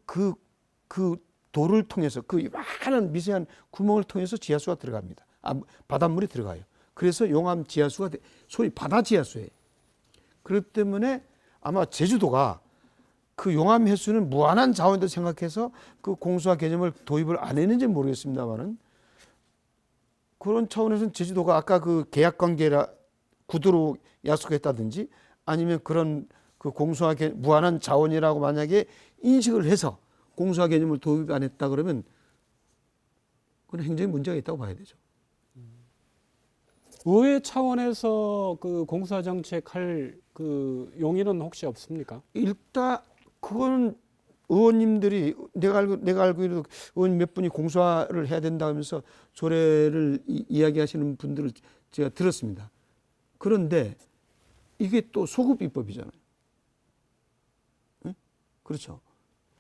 돌을 통해서 그 많은 미세한 구멍을 통해서 지하수가 들어갑니다. 바닷물이 들어가요. 그래서 용암 지하수가 소위 바다 지하수예요. 그렇기 때문에 아마 제주도가 그 용암 해수는 무한한 자원이라고 생각해서 그 공수화 개념을 도입을 안 했는지 모르겠습니다만은 그런 차원에서는 제주도가 아까 그 계약 관계라 구두로 약속했다든지 아니면 그런 그 공수화 무한한 자원이라고 만약에 인식을 해서 공수화 개념을 도입 안 했다 그러면 그건 행정에 문제가 있다고 봐야 되죠. 의회 차원에서 그 공수화 정책 할 그 용의는 혹시 없습니까? 일단 그거는 의원님들이 내가 알고 있는 의원 몇 분이 공수화를 해야 된다 하면서 조례를 이야기하시는 분들을 제가 들었습니다. 그런데 이게 또 소급 입법이잖아요. 네? 그렇죠.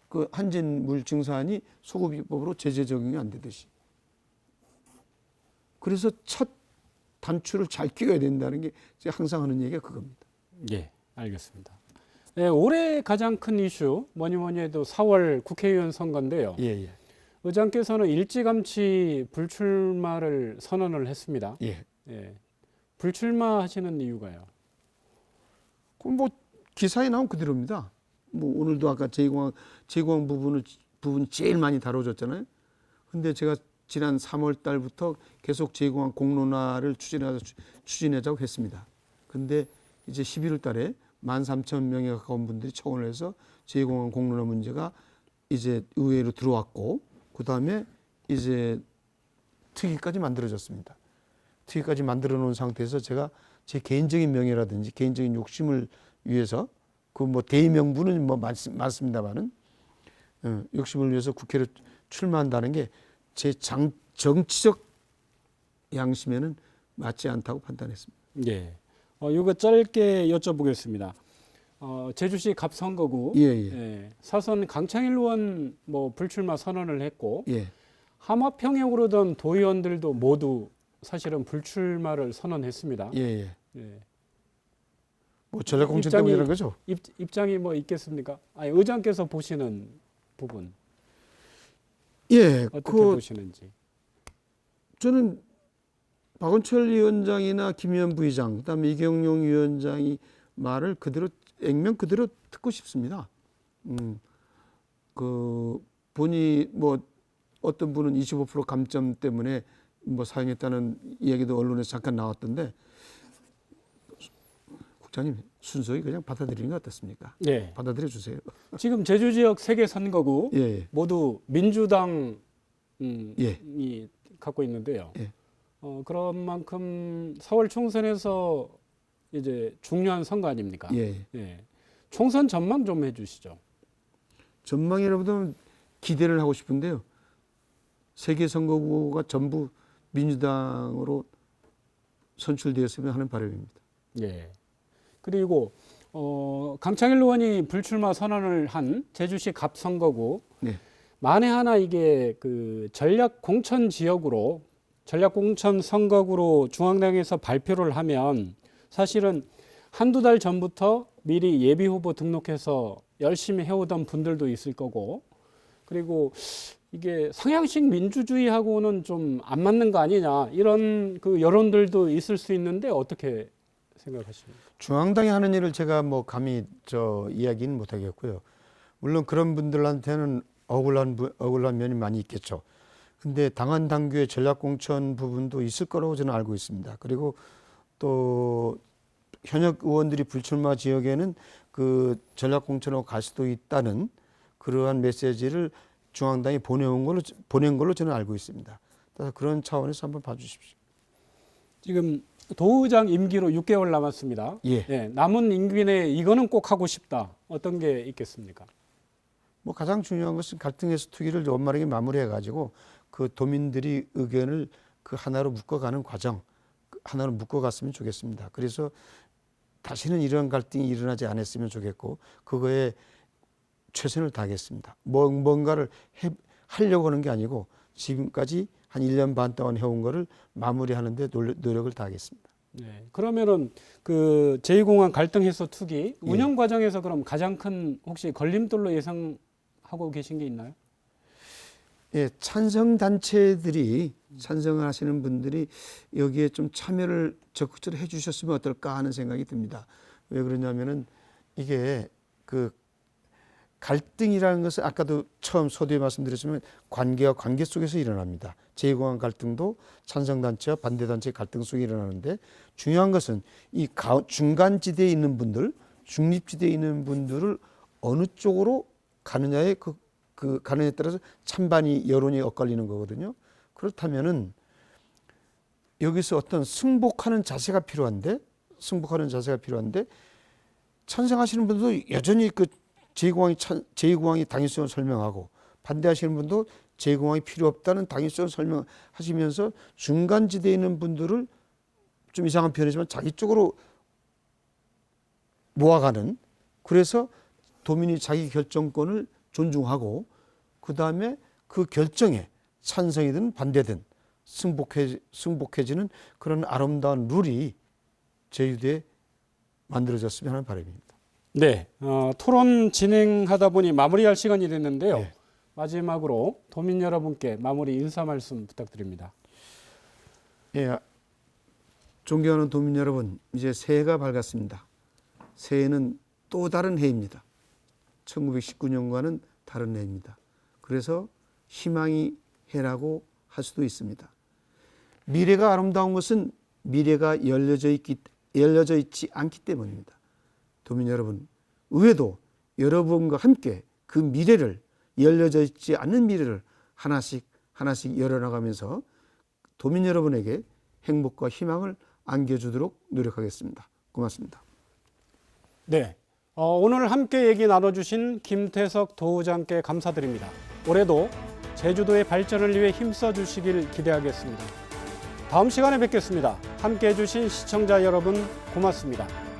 그 한진물 증산이 소급 입법으로 제재 적용이 안 되듯이. 그래서 첫 단추를 잘 끼워야 된다는 게 제가 항상 하는 얘기가 그겁니다. 예, 알겠습니다. 네, 올해 가장 큰 이슈 뭐니 해도 4월 국회의원 선거인데요. 예. 의장께서는 일찌감치 불출마를 선언을 했습니다. 예. 불출마하시는 이유가요? 그럼 뭐 기사에 나온 그대로입니다. 뭐 오늘도 아까 제공항 부분 제일 많이 다뤄졌잖아요. 근데 제가 지난 3월 달부터 계속 제공항 공론화를 추진하자고 했습니다. 근데 이제 11월 달에 13,000명에 가까운 분들이 청원을 해서 제공항 공론화 문제가 이제 의회로 들어왔고 그다음에 이제 특위까지 만들어졌습니다. 특위까지 만들어 놓은 상태에서 제가 제 개인적인 명예라든지 개인적인 욕심을 위해서 그 뭐 대의명분은 뭐 많습니다만은 욕심을 위해서 국회를 출마한다는 게 제 정치적 양심에는 맞지 않다고 판단했습니다. 예. 이거 짧게 여쭤보겠습니다. 제주시 갑선거구 예. 사선 강창일 의원 뭐 불출마 선언을 했고 예. 하마평에 오르던 도의원들도 모두 사실은 불출마를 선언했습니다. 예. 예. 뭐 전략공천 입장이- 때문에 이런 거죠. 입장이 뭐 있겠습니까? 아니, 의장께서 보시는 부분 예, 어떻게 그 보시는지. 저는 박원철 위원장이나 김의원 부의장, 그다음에 이경용 위원장이 말을 그대로 액면 그대로 듣고 싶습니다. 그 본이 뭐 어떤 분은 25% 감점 때문에 뭐 사용했다는 이야기도 언론에서 잠깐 나왔던데, 국장님 순수하게 그냥 받아들이는 게 어떻습니까? 네. 받아들여 주세요. 지금 제주 지역 3개 선거구 예, 모두 민주당이 예. 갖고 있는데요. 예. 그런 만큼 4월 총선에서 이제 중요한 선거 아닙니까? 예. 예. 총선 전망 좀 해주시죠. 전망이라보다는 기대를 하고 싶은데요. 세계 선거구가 전부 민주당으로 선출되었으면 하는 바람입니다. 예. 그리고 강창일 의원이 불출마 선언을 한 제주시 갑 선거구 네. 만에 하나 이게 그 전략 공천 지역으로 전략 공천 선거구로 중앙당에서 발표를 하면 사실은 한두 달 전부터 미리 예비 후보 등록해서 열심히 해오던 분들도 있을 거고, 그리고 이게 상향식 민주주의하고는 좀 안 맞는 거 아니냐 이런 그 여론들도 있을 수 있는데 어떻게 생각하십니까? 중앙당이 하는 일을 제가 뭐 감히 이야기는 못 하겠고요. 물론 그런 분들한테는 억울한 면이 많이 있겠죠. 근데 당헌 당규의 전략 공천 부분도 있을 거라고 저는 알고 있습니다. 그리고 또 현역 의원들이 불출마 지역에는 그 전략 공천으로 갈 수도 있다는 그러한 메시지를 중앙당이 보낸 걸로 저는 알고 있습니다. 그래서 그런 차원에서 한번 봐주십시오. 지금 도의장 임기로 6개월 남았습니다. 예. 남은 임기 내에 이거는 꼭 하고 싶다. 어떤 게 있겠습니까? 뭐 가장 중요한 것은 갈등에서 투기를 원만하게 마무리해가지고 그 도민들이 의견을 그 하나로 묶어가는 과정, 하나로 묶어갔으면 좋겠습니다. 그래서 다시는 이런 갈등이 일어나지 않았으면 좋겠고 그거에 최선을 다하겠습니다. 뭔가를 하려고 하는 게 아니고 지금까지 한 1년 반 동안 해온 거를 마무리하는 데 노력을 다하겠습니다. 네. 그러면은 그 제2공항 갈등 해소 투기 운영 과정에서 그럼 가장 큰 혹시 걸림돌로 예상하고 계신 게 있나요? 예, 찬성 단체들이 찬성을 하시는 분들이 여기에 좀 참여를 적극적으로 해주셨으면 어떨까 하는 생각이 듭니다. 왜 그러냐면은 이게 그 갈등이라는 것은 아까도 처음 소두에 말씀드렸지만 관계와 관계 속에서 일어납니다. 제2공항 갈등도 찬성단체와 반대단체의 갈등 속에 일어나는데 중요한 것은 이 중간지대에 있는 분들, 중립지대에 있는 분들을 어느 쪽으로 가느냐에 가느냐에 따라서 찬반이 여론이 엇갈리는 거거든요. 그렇다면은 여기서 어떤 승복하는 자세가 필요한데 찬성하시는 분들도 여전히 그 제2공항이 당위성을 설명하고 반대하시는 분도 제2공항이 필요 없다는 당위성을 설명하시면서 중간지대에 있는 분들을 좀 이상한 표현이지만 자기 쪽으로 모아가는, 그래서 도민이 자기 결정권을 존중하고 그 다음에 그 결정에 찬성이든 반대든 승복해지는 그런 아름다운 룰이 제주도에 만들어졌으면 하는 바람입니다. 네, 토론 진행하다 보니 마무리할 시간이 됐는데요. 네. 마지막으로 도민 여러분께 마무리 인사 말씀 부탁드립니다. 예, 존경하는 도민 여러분, 이제 새해가 밝았습니다. 새해는 또 다른 해입니다. 1919년과는 다른 해입니다. 그래서 희망이 해라고 할 수도 있습니다. 미래가 아름다운 것은 미래가 열려져 있지 않기 때문입니다. 도민 여러분, 의회도 여러분과 함께 그 미래를, 열려져 있지 않는 미래를 하나씩 열어나가면서 도민 여러분에게 행복과 희망을 안겨주도록 노력하겠습니다. 고맙습니다. 네, 오늘 함께 얘기 나눠주신 김태석 도의장께 감사드립니다. 올해도 제주도의 발전을 위해 힘써 주시길 기대하겠습니다. 다음 시간에 뵙겠습니다. 함께 해주신 시청자 여러분 고맙습니다.